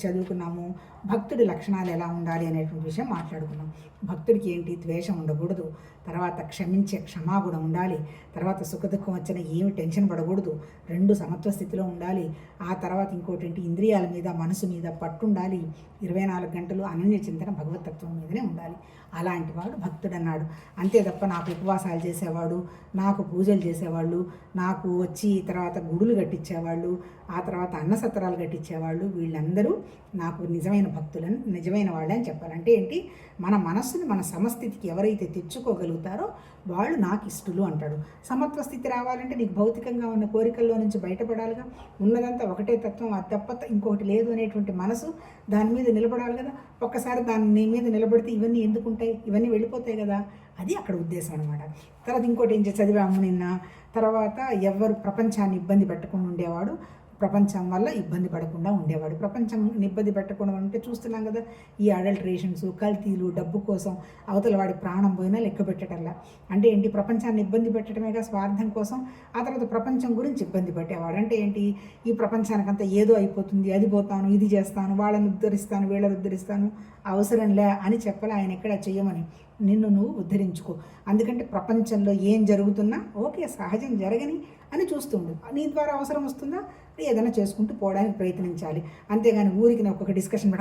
చదువుకున్నాము? భక్తుడి లక్షణాలు ఎలా ఉండాలి అనేటువంటి విషయం మాట్లాడుకున్నాం. భక్తుడికి ఏంటి? ద్వేషం ఉండకూడదు. తర్వాత క్షమించే క్షమాగుణం ఉండాలి. తర్వాత సుఖదుఖం వచ్చిన ఏమి టెన్షన్ పడకూడదు. రెండు సమత్వ స్థితిలో ఉండాలి. ఆ తర్వాత ఇంకోటి ఏంటి? ఇంద్రియాల మీద, మనసు మీద పట్టు ఉండాలి. 24 గంటలు అనన్య చింతన భగవతత్వం మీదనే ఉండాలి. అలాంటి వాడు భక్తుడు అన్నాడు. అంతే తప్ప నాకు ఉపవాసాలు చేసేవాడు, నాకు పూజలు చేసేవాళ్ళు, నాకు వచ్చి తర్వాత గుడులు కట్టించేవాళ్ళు, ఆ తర్వాత అన్నసత్రాలు కట్టించేవాళ్ళు, వీళ్ళందరూ నాకు నిజమైన భక్తులని, నిజమైన వాళ్ళని చెప్పాలంటే ఏంటి? మన మనస్సుని మన సమస్థితికి ఎవరైతే తెచ్చుకోగలుగుతారో వాళ్ళు నాకు ఇష్టలు అంటాడు. సమత్వ స్థితి రావాలంటే నీకు భౌతికంగా ఉన్న కోరికల్లో నుంచి బయటపడాలిగా. ఉన్నదంతా ఒకటే తత్వం, అది తప్ప ఇంకొకటి లేదు అనేటువంటి మనసు దాని మీద నిలబడాలి కదా. ఒక్కసారి దాని మీద నిలబడితే ఇవన్నీ ఎందుకు ఉంటాయి? ఇవన్నీ వెళ్ళిపోతాయి కదా. అది అక్కడ ఉద్దేశం అనమాట. తర్వాత ఇంకోటి ఏం చదివాము నిన్న. తర్వాత ఎవరు ప్రపంచాన్ని ఇబ్బంది పెట్టకుండా ఉండేవాడు, ప్రపంచం వల్ల ఇబ్బంది పడకుండా ఉండేవాడు. ప్రపంచం ఇబ్బంది పెట్టకుండా ఉంటే చూస్తున్నాం కదా, ఈ అడల్ట్రేషన్స్, కల్తీలు, డబ్బు కోసం అవతల వాడి ప్రాణం పోయినా లెక్క పెట్టడంలా. అంటే ఏంటి? ప్రపంచాన్ని ఇబ్బంది పెట్టడమేగా స్వార్థం కోసం. ఆ తర్వాత ప్రపంచం గురించి ఇబ్బంది పెట్టేవాడు. అంటే ఏంటి? ఈ ప్రపంచానికంతా ఏదో అయిపోతుంది, అది పోతాను, ఇది చేస్తాను, వాళ్ళని ఉద్ధరిస్తాను, వీళ్ళని ఉద్ధరిస్తాను, అవసరంలే అని చెప్పలే ఆయన ఎక్కడ చెయ్యమని. నిన్ను నువ్వు ఉద్ధరించుకో. అందుకంటే ప్రపంచంలో ఏం జరుగుతున్నా ఓకే, సహజం జరగని అని చూస్తుండు. నీ ద్వారా అవసరం వస్తుందా, ఏదైనా చేసుకుంటూ పోవడానికి ప్రయత్నించాలి. అంతేగాని ఊరికి ఒక్కొక్క డిస్కషన్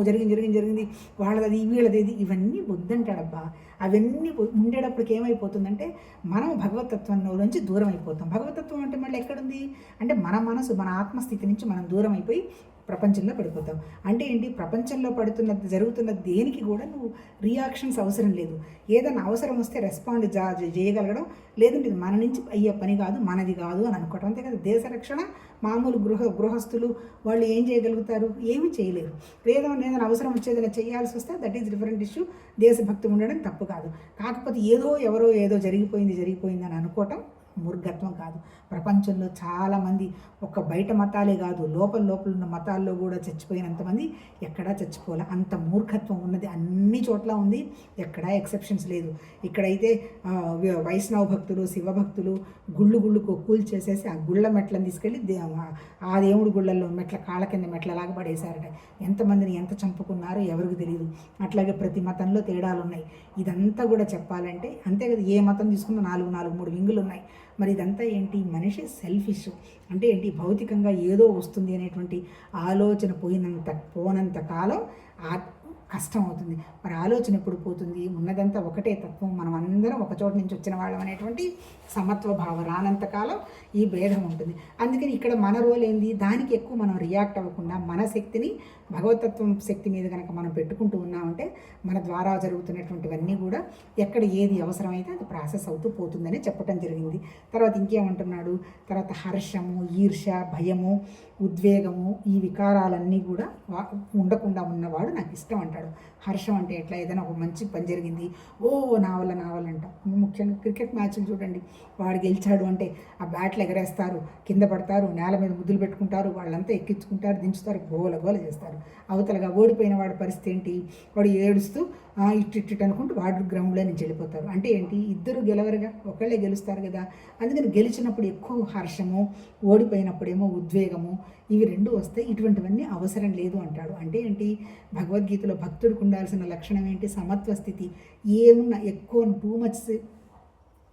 జరిగింది వాళ్ళది వీళ్ళది ఇవన్నీ వద్దంటాడబ్బా. అవన్నీ ఉండేటప్పటికి ఏమైపోతుందంటే మనం భగవతత్వంలో నుంచి దూరం అయిపోతాం. భగవతత్వం అంటే మళ్ళీ ఎక్కడుంది అంటే మన మనసు, మన ఆత్మస్థితి నుంచి మనం దూరం అయిపోయి ప్రపంచంలో పడిపోతాం. అంటే ఏంటి? ప్రపంచంలో జరుగుతున్న దేనికి కూడా నువ్వు రియాక్షన్స్ అవసరం లేదు. ఏదైనా అవసరం వస్తే రెస్పాండ్ చేయగలగడం, లేదంటే ఇది మన నుంచి అయ్యే పని కాదు, మనది కాదు అని అనుకోవటం. అంతే కదా. దేశ రక్షణ మామూలు గృహస్థులు వాళ్ళు ఏం చేయగలుగుతారు? ఏమీ చేయలేరు. ఏదైనా అవసరం వచ్చేదైనా చేయాల్సి వస్తే దట్ ఈజ్ డిఫరెంట్ ఇష్యూ. దేశభక్తి ఉండడం తప్పు కాదు. కాకపోతే ఎవరో ఏదో జరిగిపోయింది అని అనుకోవటం మూర్ఘత్వం కాదు. ప్రపంచంలో చాలామంది ఒక్క బయట మతాలే కాదు, లోపల ఉన్న మతాల్లో కూడా చచ్చిపోయినంతమంది ఎక్కడా చచ్చిపోలే. అంత మూర్ఖత్వం ఉన్నది అన్ని చోట్ల ఉంది, ఎక్కడా ఎక్సెప్షన్స్ లేదు. ఇక్కడైతే వైష్ణవ భక్తులు, శివభక్తులు గుళ్ళకు కూల్చేసేసి ఆ గుళ్ళ మెట్లను తీసుకెళ్ళి ఆ దేవుడి గుళ్ళల్లో కాళ్ళ కింద మెట్లలాగా పడేశారట. ఎంతమందిని ఎంత చంపుకున్నారో ఎవరికి తెలియదు. అట్లాగే ప్రతి మతంలో తేడాలు ఉన్నాయి. ఇదంతా కూడా చెప్పాలంటే అంతే కదా. ఏ మతం తీసుకున్నా 3 వింగులు ఉన్నాయి. మరి ఇదంతా ఏంటి? మనిషి సెల్ఫిష్. అంటే ఏంటి? భౌతికంగా ఏదో వస్తుంది అనేటువంటి ఆలోచన పోనంత కాలం కష్టం అవుతుంది. మరి ఆలోచన ఎప్పుడు పోతుంది? ఉన్నదంతా ఒకటే తత్వం, మనం అందరం ఒక చోట నుంచి వచ్చిన వాళ్ళం అనేటువంటి సమత్వ భావం రానంతకాలం ఈ భేదం ఉంటుంది. అందుకని ఇక్కడ మన రోల్ ఏంది? దానికి ఎక్కువ మనం రియాక్ట్ అవ్వకుండా మన శక్తిని భగవతత్వం శక్తి మీద కనుక మనం పెట్టుకుంటూ ఉన్నామంటే మన ద్వారా జరుగుతున్నటువంటివన్నీ కూడా ఎక్కడ ఏది అవసరమైతే అది ప్రాసెస్ అవుతూ పోతుందని చెప్పడం జరిగింది. తర్వాత ఇంకేమంటున్నాడు? తర్వాత హర్షము, ఈర్ష్య, భయము, ఉద్వేగము, ఈ వికారాలన్నీ కూడా ఉండకుండా ఉన్నవాడు నాకు ఇష్టం అంటాడు. హర్షం అంటే ఎట్లా? ఏదైనా ఒక మంచి పని జరిగింది, ఓ నా వల్ల అంటాం. ముఖ్యంగా క్రికెట్ మ్యాచ్లు చూడండి, వాడు గెలిచాడు అంటే ఆ బ్యాట్లు ఎగరేస్తారు, కింద పడతారు, నేల మీద ముద్దులు పెట్టుకుంటారు, వాళ్ళంతా ఎక్కించుకుంటారు, దించుతారు, గోల చేస్తారు. అవతలగా ఓడిపోయిన వాడి పరిస్థితి ఏంటి? వాడు ఏడుస్తూ ఇట్టు అనుకుంటూ వాడు గ్రౌండ్లో నుంచి వెళ్ళిపోతారు. అంటే ఏంటి? ఇద్దరు గెలవరుగా, ఒకళ్ళే గెలుస్తారు కదా. అందుకని గెలిచినప్పుడు ఎక్కువ హర్షము, ఓడిపోయినప్పుడేమో ఉద్వేగము, ఇవి రెండు వస్తే ఇటువంటివన్నీ అవసరం లేదు అంటాడు. అంటే ఏంటి? భగవద్గీతలో భక్తుడికి ఉండాల్సిన లక్షణం ఏంటి? సమత్వ స్థితి. ఏమున్నా ఎక్కువ టూ మచ్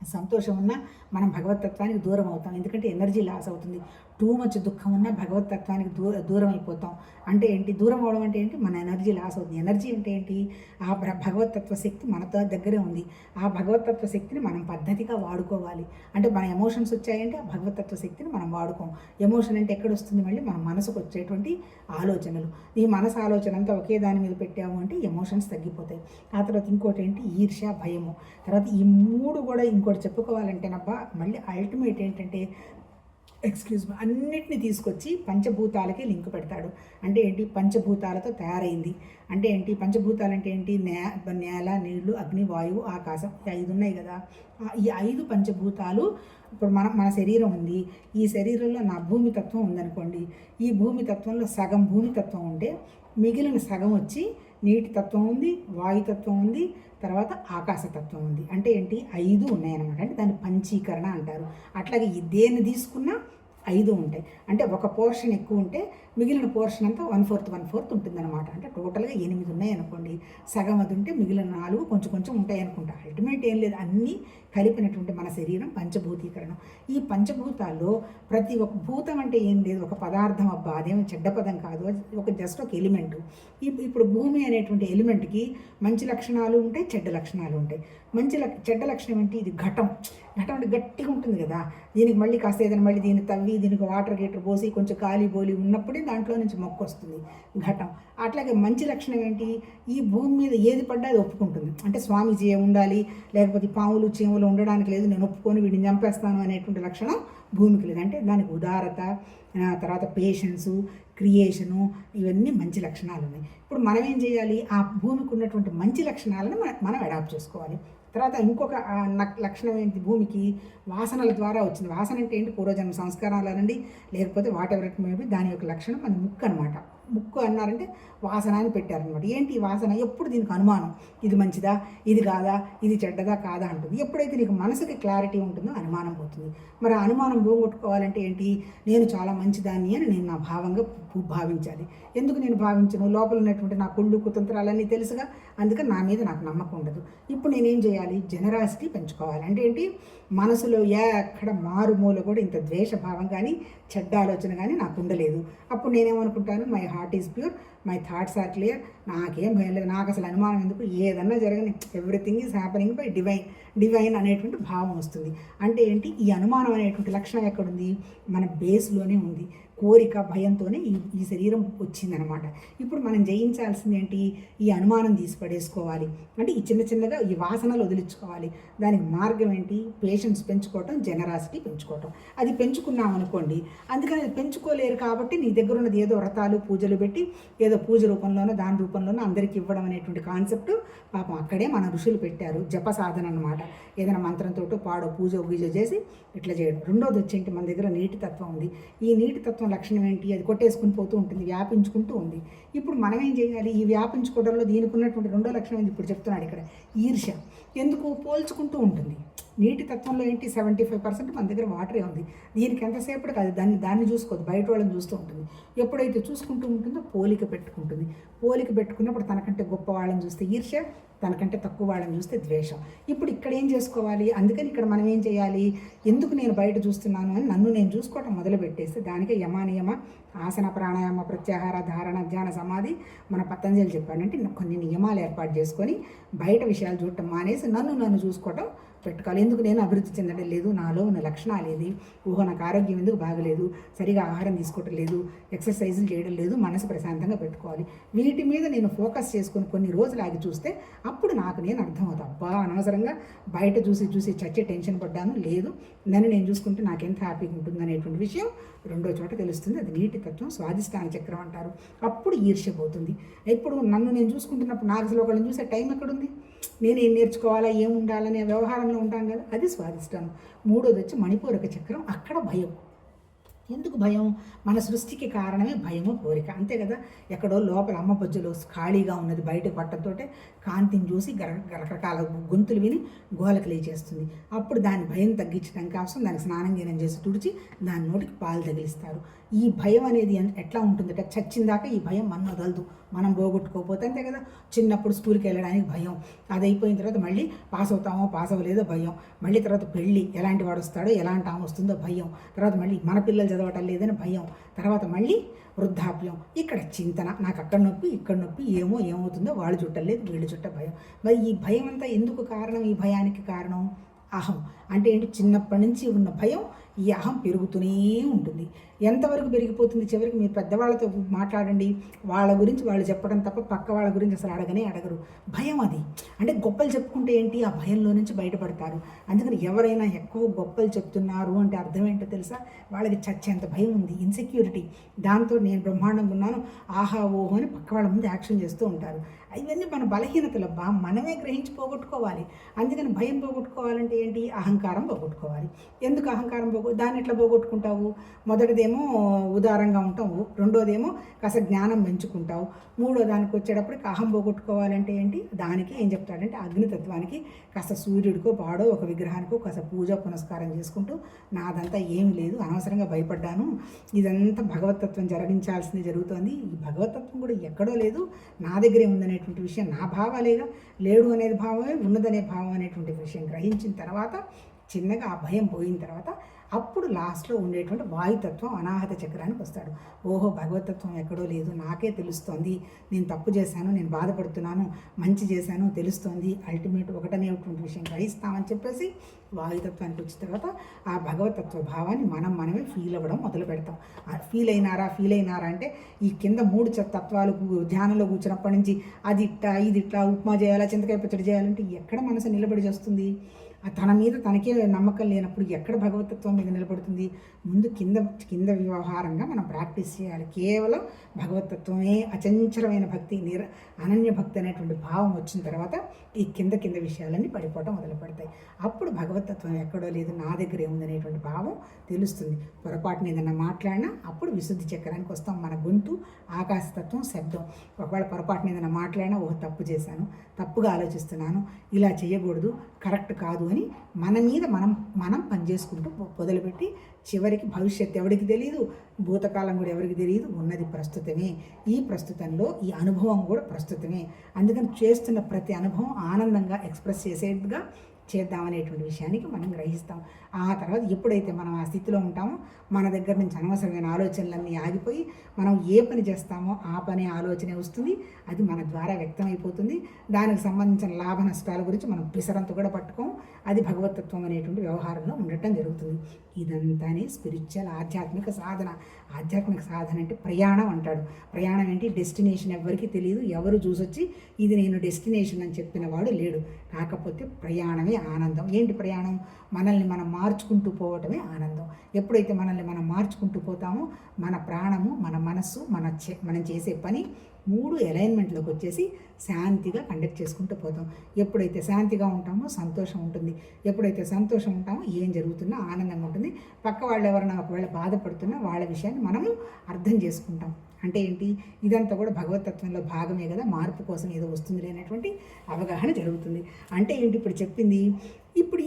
సంతోషం ఉన్నా మనం భగవతత్వానికి దూరం అవుతాం. ఎందుకంటే ఎనర్జీ లాస్ అవుతుంది. టూ మచ్ దుఃఖం ఉన్నా భగవతత్వానికి దూరం అయిపోతాం. అంటే ఏంటి, దూరం అవడం అంటే ఏంటి, మన ఎనర్జీ లాస్ అవుతుంది. ఎనర్జీ అంటే ఏంటి, ఆ భగవతత్వ శక్తి మనతో దగ్గరే ఉంది. ఆ భగవతత్వ శక్తిని మనం పద్ధతిగా వాడుకోవాలి. అంటే మన ఎమోషన్స్ వచ్చాయంటే ఆ భగవతత్వ శక్తిని మనం వాడుకోం. ఎమోషన్ అంటే ఎక్కడ వస్తుంది, మళ్ళీ మన మనసుకు వచ్చేటువంటి ఆలోచనలు. ఈ మనసు ఆలోచన అంతా ఒకే దాని మీద పెట్టాము అంటే ఎమోషన్స్ తగ్గిపోతాయి. ఆ తర్వాత ఇంకోటి ఏంటి, ఈర్ష్య, భయము. తర్వాత ఈ మూడు కూడా ఇంకోటి చెప్పుకోవాలంటేనబ్బా మళ్ళీ అల్టిమేట్ ఏంటంటే అన్నిటిని తీసుకొచ్చి పంచభూతాలకి లింక్ పెడతాడు. అంటే ఏంటి, పంచభూతాలతో తయారైంది. అంటే ఏంటి, పంచభూతాలు అంటే ఏంటి, నేల, నీళ్లు, అగ్ని, వాయువు, ఆకాశం, ఈ 5 ఉన్నాయి కదా. ఈ 5 పంచభూతాలు. ఇప్పుడు మన శరీరం ఉంది. ఈ శరీరంలో నా భూమితత్వం ఉందనుకోండి. ఈ భూమితత్వంలో సగం భూమితత్వం ఉంటే మిగిలిన సగం వచ్చి నీటి తత్వం ఉంది, వాయుతత్వం ఉంది, తర్వాత ఆకాశతత్వం ఉంది. అంటే ఏంటి, 5 ఉన్నాయన్నమాట. అంటే దాన్ని పంచీకరణ అంటారు. అట్లాగే దేన్ని తీసుకున్నా 5 ఉంటాయి. అంటే ఒక పోర్షన్ ఎక్కువ ఉంటే మిగిలిన పోర్షన్ అంతా 1/4 ఉంటుందన్నమాట. అంటే టోటల్గా 8 ఉన్నాయి అనుకోండి. సగం అది ఉంటే మిగిలిన 4 కొంచెం ఉంటాయి అనుకుంటా. అల్టిమేట్ ఏం లేదు, అన్నీ కలిపినటువంటి మన శరీరం పంచభూతీకరణం. ఈ పంచభూతాల్లో ప్రతి ఒక్క భూతం అంటే ఏం లేదు, ఒక పదార్థం. అబ్బా అదేమి చెడ్డ పదం కాదు, అది జస్ట్ ఒక ఎలిమెంటు. ఇప్పుడు భూమి అనేటువంటి ఎలిమెంట్కి మంచి లక్షణాలు ఉంటాయి, చెడ్డ లక్షణాలు ఉంటాయి. చెడ్డ లక్షణం ఏంటి, ఇది ఘటం అంటే గట్టిగా ఉంటుంది కదా. దీనికి మళ్ళీ కాస్త ఏదైనా మళ్ళీ దీన్ని తవ్వి దీనికి వాటర్ పోసి కొంచెం గాలి బోలి ఉన్నప్పుడే దాంట్లో నుంచి మొక్క వస్తుంది, ఘటం. అట్లాగే మంచి లక్షణం ఏంటి, ఈ భూమి మీద ఏది పడ్డా అది ఒప్పుకుంటుంది. అంటే స్వామీజీ ఉండాలి, లేకపోతే పాములు చీములు ఉండడానికి లేదు, నేను ఒప్పుకొని వీడిని చంపేస్తాను అనేటువంటి లక్షణం భూమికి లేదు. అంటే దానికి ఉదారత, తర్వాత పేషెన్సు, క్రియేషను, ఇవన్నీ మంచి లక్షణాలు ఉన్నాయి. ఇప్పుడు మనం ఏం చేయాలి, ఆ భూమికి ఉన్నటువంటి మంచి లక్షణాలను మనం అడాప్ట్ చేసుకోవాలి. తర్వాత ఇంకొక లక్షణం ఏంటి, భూమికి వాసనల ద్వారా వచ్చింది. వాసన అంటే ఏంటి, పూర్వజన్మ సంస్కారాలు అనండి, లేకపోతే what ever it may B, దాని యొక్క లక్షణం మన ముక్కు అనమాట. ముక్కు అన్నారంటే వాసన అని పెట్టారనమాట. ఏంటి ఈ వాసన, ఎప్పుడు దీనికి అనుమానం, ఇది మంచిదా, ఇది కాదా, ఇది చెడ్డదా కాదా అంటుంది. ఎప్పుడైతే నీకు మనసుకి క్లారిటీ ఉంటుందో అనుమానం పోతుంది. మరి ఆ అనుమానం పోగొట్టుకోవాలంటే ఏంటి, నేను చాలా మంచిదాన్ని అని నేను నా భావంగా భావించాలి. ఎందుకు నేను భావించను, లోపల ఉన్నటువంటి నా కుళ్ళు కుతంత్రాలన్నీ తెలుసుగా, అందుకని నా మీద నాకు నమ్మకం ఉండదు. ఇప్పుడు నేనేం చేయాలి, జనరాసిటీ పెంచుకోవాలి. అంటే ఏంటి, మనసులో ఎక్కడ మారుమూల కూడా ఇంత ద్వేషభావం కానీ చెడ్డ ఆలోచన కానీ నాకు ఉండలేదు. అప్పుడు నేనేమనుకుంటాను, my heart is pure, my thoughts are clear, నాకేం భయం లేదు, నాకు అసలు అనుమానం ఎందుకు, ఏదన్నా జరగని, everything is happening by divine అనేటువంటి భావం వస్తుంది. అంటే ఏంటి, ఈ అనుమానం అనేటువంటి లక్షణం ఎక్కడుంది, మన బేస్లోనే ఉంది. కోరిక, భయంతోనే ఈ శరీరం వచ్చిందనమాట. ఇప్పుడు మనం జయించాల్సింది ఏంటి, ఈ అనుమానం తీసి పడేసుకోవాలి. అంటే ఈ చిన్నగా ఈ వాసనలు వదిలించుకోవాలి. దానికి మార్గం ఏంటి, పేషెన్స్ పెంచుకోవటం, జనరాసిటీ పెంచుకోవటం. అది పెంచుకున్నాం అనుకోండి, అందుకని అది పెంచుకోలేరు కాబట్టి నీ దగ్గర ఉన్నది ఏదో వ్రతాలు పూజలు పెట్టి ఏదో పూజ రూపంలోనో దాని రూపంలోనో అందరికి ఇవ్వడం అనేటువంటి కాన్సెప్ట్ పాపం అక్కడే మన ఋషులు పెట్టారు. జప సాధన అనమాట. ఏదైనా మంత్రంతో పాడో పూజ గీజ చేసి ఇట్లా చేయడం. రెండోది వచ్చేంటి, మన దగ్గర నీటి తత్వం ఉంది. ఈ నీటి తత్వం లక్షణం ఏంటి, అది కొట్టేసుకుని పోతూ ఉంటుంది, వ్యాపించుకుంటూ ఉంది. ఇప్పుడు మనం ఏం చేయాలి, ఈ వ్యాపించుకోవడంలో దీనికి ఉన్నటువంటి రెండో లక్షణం ఏంటి, ఇప్పుడు చెప్తున్నాడు ఇక్కడ, ఈర్ష్య. ఎందుకు, పోల్చుకుంటూ ఉంటుంది. నీటి తత్వంలో ఏంటి, 75% మన దగ్గర వాటరే ఉంది. దీనికి ఎంతసేపటికి అది దాన్ని చూసుకోదు, బయట వాళ్ళని చూస్తూ ఉంటుంది. ఎప్పుడైతే చూసుకుంటూ ఉంటుందో పోలిక పెట్టుకుంటుంది. పోలిక పెట్టుకున్నప్పుడు తనకంటే గొప్ప వాళ్ళని చూస్తే ఈర్ష్య, తనకంటే తక్కువ వాళ్ళని చూస్తే ద్వేషం. ఇప్పుడు ఇక్కడ ఏం చేసుకోవాలి, అందుకని ఇక్కడ మనం ఏం చేయాలి, ఎందుకు నేను బయట చూస్తున్నాను అని నన్ను నేను చూసుకోవటం మొదలుపెట్టేస్తే దానికే యమానియమ, ఆసన, ప్రాణాయామ, ప్రత్యాహార, ధారణ, ధ్యాన, సమాధి మన పతంజలి చెప్పాడంటే కొన్ని నియమాలు ఏర్పాటు చేసుకొని బయట విషయాలు చూడటం మానేసి నన్ను చూసుకోవటం పెట్టుకోవాలి. ఎందుకు నేను అభివృద్ధి చెందడం లేదు, నాలో ఉన్న లక్షణాలు ఏది, నాకు ఆరోగ్యం ఎందుకు బాగలేదు, సరిగా ఆహారం తీసుకోవటం లేదు, ఎక్సర్సైజులు చేయడం లేదు, మనసు ప్రశాంతంగా పెట్టుకోవాలి. వీటి మీద నేను ఫోకస్ చేసుకొని కొన్ని రోజులు ఆగి చూస్తే అప్పుడు నాకు నేను అర్థమవుతా, అబ్బా అనవసరంగా బయట చూసి చచ్చే టెన్షన్ పడ్డాను, లేదు నన్ను నేను చూసుకుంటే నాకెంత హ్యాపీగా ఉంటుంది అనేటువంటి విషయం రెండో చోట తెలుస్తుంది. అది నీటి తత్వం, స్వాధిష్టాన చక్రం అంటారు. అప్పుడు ఈర్ష్య పోతుంది. ఇప్పుడు నన్ను నేను చూసుకుంటున్నప్పుడు నాకు అసలు ఒకళ్ళని చూసే టైం ఎక్కడుంది, నేను ఏం నేర్చుకోవాలా, ఏం ఉండాలనే వ్యవహారంలో ఉంటాను కదా, అది స్వాధిష్టానం. మూడోది వచ్చి మణిపూరక చక్రం, అక్కడ భయం. ఎందుకు భయం? మన సృష్టికి కారణమే భయము, కోరిక, అంతే కదా. ఎక్కడో లోపల అమ్మ బొజ్జులో ఖాళీగా ఉన్నది బయట పట్టడంతో కాంతిని చూసి రకరకాల గొంతులు విని గోలకి లేచేస్తుంది. అప్పుడు దాని భయం తగ్గించడం కోసం దానికి స్నానం గీనం చేసి తుడిచి దాని నోటికి పాలు తగిలిస్తారు. ఈ భయం అనేది ఎట్లా ఉంటుందంటే చచ్చిందాక ఈ భయం మన వదలదు, మనం పోగొట్టుకోకపోతే, అంతే కదా. చిన్నప్పుడు స్కూల్కి వెళ్ళడానికి భయం, అది అయిపోయిన తర్వాత మళ్ళీ పాస్ అవుతామో పాస్ అవ్వలేదో భయం, మళ్ళీ తర్వాత పెళ్ళి, ఎలాంటి వాడు వస్తాడో ఎలాంటి ఆమె వస్తుందో భయం, తర్వాత మళ్ళీ మన పిల్లలు చదవటం లేదని భయం, తర్వాత మళ్ళీ వృద్ధాప్యం, ఇక్కడ చింతన, నాకు అక్కడ నొప్పి ఇక్కడ నొప్పి, ఏమవుతుందో వాళ్ళు చుట్టలేదు వీళ్ళు చుట్ట భయం. మరి ఈ భయం అంతా ఎందుకు కారణం? ఈ భయానికి కారణం అహం. అంటే ఏంటి? చిన్నప్పటి నుంచి ఉన్న భయం, ఈ అహం పెరుగుతూనే ఉంటుంది. ఎంతవరకు పెరిగిపోతుంది? చివరికి మీరు పెద్దవాళ్ళతో మాట్లాడండి, వాళ్ళ గురించి వాళ్ళు చెప్పడం తప్ప పక్క వాళ్ళ గురించి అసలు అడగరు. భయం అది. అంటే గొప్పలు చెప్పుకుంటే ఏంటి? ఆ భయంలో నుంచి బయటపడతారు. అందుకని ఎవరైనా ఎక్కువ గొప్పలు చెప్తున్నారు అంటే అర్థం ఏంటో తెలుసా? వాళ్ళకి చచ్చేంత భయం ఉంది, ఇన్సెక్యూరిటీ. దాంతో నేను బ్రహ్మాండంగా ఉన్నాను, ఆహా ఓహో అని పక్క వాళ్ళ ముందు యాక్షన్ చేస్తూ ఉంటారు. ఇవన్నీ మన బలహీనతలు మనమే గ్రహించి పోగొట్టుకోవాలి. అందుకని భయం పోగొట్టుకోవాలంటే ఏంటి? అహంకారం పోగొట్టుకోవాలి. ఎందుకు అహంకారం దాన్ని ఎట్లా పోగొట్టుకుంటావు? మొదటిదేమో ఉదారంగా ఉంటావు, రెండోదేమో కాస్త జ్ఞానం పెంచుకుంటావు, మూడో దానికి వచ్చేటప్పటికి అహం పోగొట్టుకోవాలంటే ఏంటి? దానికి ఏం చెప్తాడంటే అగ్నితత్వానికి కాస్త సూర్యుడికో పాడో ఒక విగ్రహానికో కాస్త పూజ పునస్కారం చేసుకుంటూ నాదంతా ఏమీ లేదు, అనవసరంగా భయపడ్డాను, ఇదంతా భగవతత్వం జరిగించాల్సింది జరుగుతోంది, ఈ భగవతత్వం కూడా ఎక్కడో లేదు, నా దగ్గరే ఉందనేటువంటి విషయం, నా భావాలేగా, లేడు అనేది భావమే ఉన్నదనే భావం అనేటువంటి విషయం గ్రహించిన తర్వాత చిన్నగా ఆ భయం పోయిన తర్వాత అప్పుడు లాస్ట్లో ఉండేటువంటి వాయుతత్వం అనాహత చక్రానికి వస్తాడు. ఓహో, భగవతత్వం ఎక్కడో లేదు, నాకే తెలుస్తోంది, నేను తప్పు చేశాను, నేను బాధపడుతున్నాను, మంచి చేశాను తెలుస్తోంది, అల్టిమేట్ ఒకటనేటువంటి విషయం గ్రహిస్తామని చెప్పేసి వాయుతత్వానికి వచ్చిన తర్వాత ఆ భగవతత్వ భావాన్ని మనమే ఫీల్ అవ్వడం మొదలు పెడతాం. ఫీల్ అయినారా అంటే ఈ కింద 3 తత్వాలు ధ్యానంలో కూర్చున్నప్పటి నుంచి అది ఇట్లా ఇది ఇట్లా ఉప్మా చేయాలా చింతకాయ పచ్చడి చేయాలంటే ఎక్కడ మనసు నిలబడి చేస్తుంది? తన మీద తనకే నమ్మకం లేనప్పుడు ఎక్కడ భగవతత్వం మీద నిలబడుతుంది? ముందు కింద వ్యవహారంగా మనం ప్రాక్టీస్ చేయాలి. కేవలం భగవతత్వమే అచంచలమైన భక్తి, అనన్య భక్తి అనేటువంటి భావం వచ్చిన తర్వాత ఈ కింద విషయాలన్నీ పడిపోవటం మొదలు పెడతాయి. అప్పుడు భగవతత్వం ఎక్కడో లేదు, నా దగ్గరే ఉందనేటువంటి భావం తెలుస్తుంది. పొరపాటున ఏదన్నా మాట్లాడినా అప్పుడు విశుద్ధి చక్రానికి వస్తాం. మన గొంతు ఆకాశతత్వం, శబ్దం. ఒకవేళ పొరపాటున ఏదైనా మాట్లాడినా తప్పు చేశాను, తప్పుగా ఆలోచిస్తున్నాను, ఇలా చేయకూడదు, కరెక్ట్ కాదు అని మన మీద మనం పనిచేసుకుంటూ మొదలుపెట్టి చివరికి భవిష్యత్తు ఎవరికి తెలియదు, భూతకాలం కూడా ఎవరికి తెలియదు, ఉన్నది ప్రస్తుతమే. ఈ ప్రస్తుతంలో ఈ అనుభవం కూడా ప్రస్తుతమే. అందుకని చేస్తున్న ప్రతి అనుభవం ఆనందంగా ఎక్స్ప్రెస్ చేసేట్టుగా చేద్దామనేటువంటి విషయానికి మనం గ్రహిస్తాం. ఆ తర్వాత ఎప్పుడైతే మనం ఆ స్థితిలో ఉంటామో మన దగ్గర నుంచి అనవసరమైన ఆలోచనలన్నీ ఆగిపోయి మనం ఏ పని చేస్తామో ఆ పని ఆలోచనే వస్తుంది, అది మన ద్వారా వ్యక్తమైపోతుంది. దానికి సంబంధించిన లాభ నష్టాల గురించి మనం పిసరంత కూడా పట్టుకోము, అది భగవతత్వం అనేటువంటి వ్యవహారంలో ఉండటం జరుగుతుంది. ఇదంతానే స్పిరిచువల్ ఆధ్యాత్మిక సాధన. ఆధ్యాత్మిక సాధన అంటే ప్రయాణం అంటాడు. ప్రయాణం ఏంటి? డెస్టినేషన్ ఎవరికి తెలియదు, ఎవరు చూసొచ్చి ఇది నేను డెస్టినేషన్ అని చెప్పిన వాడు లేడు. కాకపోతే ప్రయాణమే ఆనందం. ఏంటి ప్రయాణం? మనల్ని మనం మార్చుకుంటూ పోవటమే ఆనందం. ఎప్పుడైతే మనల్ని మనం మార్చుకుంటూ పోతామో మన ప్రాణము, మన మనస్సు, మనం చేసే పని 3 అలైన్మెంట్లోకి వచ్చేసి శాంతిగా కండక్ట్ చేసుకుంటూ పోతాం. ఎప్పుడైతే శాంతిగా ఉంటామో సంతోషం ఉంటుంది, ఎప్పుడైతే సంతోషం ఉంటామో ఏం జరుగుతున్నా ఆనందంగా ఉంటుంది. పక్క వాళ్ళు ఎవరైనా ఒకవేళ బాధపడుతున్నా వాళ్ళ విషయాన్ని మనము అర్థం చేసుకుంటాం. అంటే ఏంటి? ఇదంతా కూడా భగవతత్వంలో భాగమే కదా, మార్పు కోసం ఏదో వస్తుంది అనేటువంటి అవగాహన జరుగుతుంది. అంటే ఏంటి ఇప్పుడు చెప్పింది?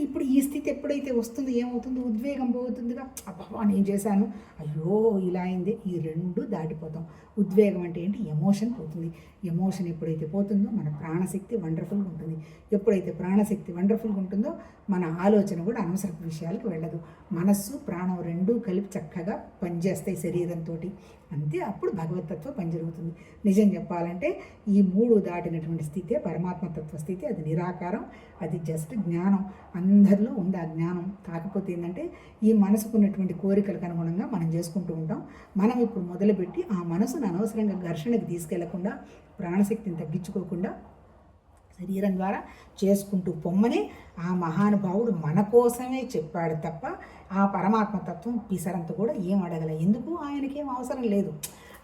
ఇప్పుడు ఈ స్థితి ఎప్పుడైతే వస్తుందో ఏమవుతుందో? ఉద్వేగం పోతుందిగా, అబ్బా నేను చేశాను, అయ్యో ఇలా అయింది, ఈ 2 దాటిపోతాం. ఉద్వేగం అంటే ఏంటి? ఎమోషన్ పోతుంది. ఎమోషన్ ఎప్పుడైతే పోతుందో మన ప్రాణశక్తి వండర్ఫుల్గా ఉంటుంది. ఎప్పుడైతే ప్రాణశక్తి వండర్ఫుల్గా ఉంటుందో మన ఆలోచన కూడా అనవసరపు విషయాలకు వెళ్ళదు. మనస్సు ప్రాణం 2 కలిపి చక్కగా పనిచేస్తాయి శరీరంతో. అంతే, అప్పుడు భగవతత్వం పని జరుగుతుంది. నిజం చెప్పాలంటే ఈ 3 దాటినటువంటి స్థితే పరమాత్మతత్వ స్థితి. అది నిరాకారం, అది జస్ట్ జ్ఞానం. అందరిలో ఉంది ఆ జ్ఞానం. కాకపోతే ఏంటంటే ఈ మనసుకున్నటువంటి కోరికలకు అనుగుణంగా మనం చేసుకుంటూ ఉంటాం. మనం ఇప్పుడు మొదలుపెట్టి ఆ మనసును అనవసరంగా ఘర్షణకు తీసుకెళ్లకుండా, ప్రాణశక్తిని తగ్గించుకోకుండా శరీరం ద్వారా చేసుకుంటూ పొమ్మని ఆ మహానుభావుడు మన కోసమే చెప్పాడు తప్ప ఆ పరమాత్మతత్వం పిసరంత కూడా ఏం అడగలే. ఎందుకు? ఆయనకేం అవసరం లేదు.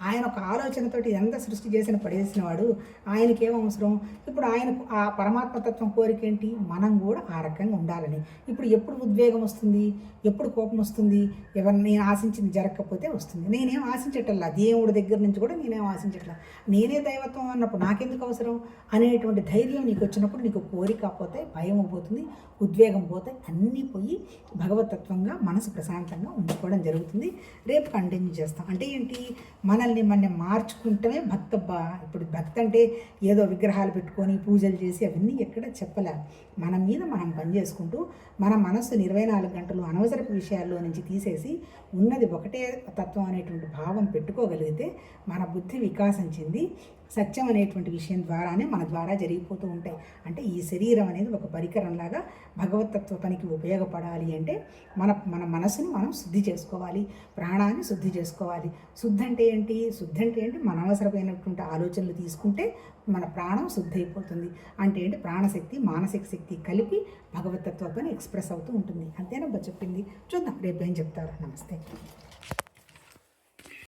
ఆయన ఒక ఆలోచనతోటి ఎంత సృష్టి చేసిన పడేసిన వాడు, ఆయనకేం అవసరం? ఇప్పుడు ఆయనకు ఆ పరమాత్మతత్వం కోరిక ఏంటి? మనం కూడా ఆ రకంగా ఉండాలని. ఇప్పుడు ఎప్పుడు ఉద్వేగం వస్తుంది, ఎప్పుడు కోపం వస్తుంది? ఎవరిని నేను ఆశించింది జరగకపోతే వస్తుంది. నేనేం ఆశించటల్లా, దేవుడి దగ్గర నుంచి కూడా నేనేం ఆశించట్లా. నేనే దైవత్వం అన్నప్పుడు నాకెందుకు అవసరం అనేటువంటి ధైర్యం నీకు వచ్చినప్పుడు నీకు కోరిక పోతే, భయం పోతుంది, ఉద్వేగం పోతే, అన్నీ పోయి భగవతత్వంగా మనసు ప్రశాంతంగా ఉంచుకోవడం జరుగుతుంది. రేపు కంటిన్యూ చేస్తాం. అంటే ఏంటి? మనల్ని మనం మార్చుకుంటమే భక్తబ్బా. ఇప్పుడు భక్తి అంటే ఏదో విగ్రహాలు పెట్టుకొని పూజలు చేసి అవన్నీ ఎక్కడ చెప్పలే. మన మీద మనం పనిచేసుకుంటూ మన మనస్సుని 24 గంటలు అనవసరపు విషయాల్లో నుంచి తీసేసి ఉన్నది ఒకటే తత్వం అనేటువంటి భావం పెట్టుకోగలిగితే మన బుద్ధి వికాసం చెంది సత్యం అనేటువంటి విషయం ద్వారానే మన ద్వారా జరిగిపోతూ ఉంటాయి. అంటే ఈ శరీరం అనేది ఒక పరికరంలాగా భగవతత్వ పనికి ఉపయోగపడాలి అంటే మన మనసుని మనం శుద్ధి చేసుకోవాలి, ప్రాణాన్ని శుద్ధి చేసుకోవాలి. శుద్ధి అంటే ఏంటి? శుద్ధి అంటే ఏంటి? మన అవసరమైనటువంటి ఆలోచనలు తీసుకుంటే మన ప్రాణం శుద్ధి అయిపోతుంది. అంటే ఏంటి? ప్రాణశక్తి మానసిక శక్తి కలిపి భగవతత్వ పని ఎక్స్ప్రెస్ అవుతూ ఉంటుంది. అంతేనా చెప్పింది? చూద్దాం రేపు ఏం చెప్తారు. నమస్తే.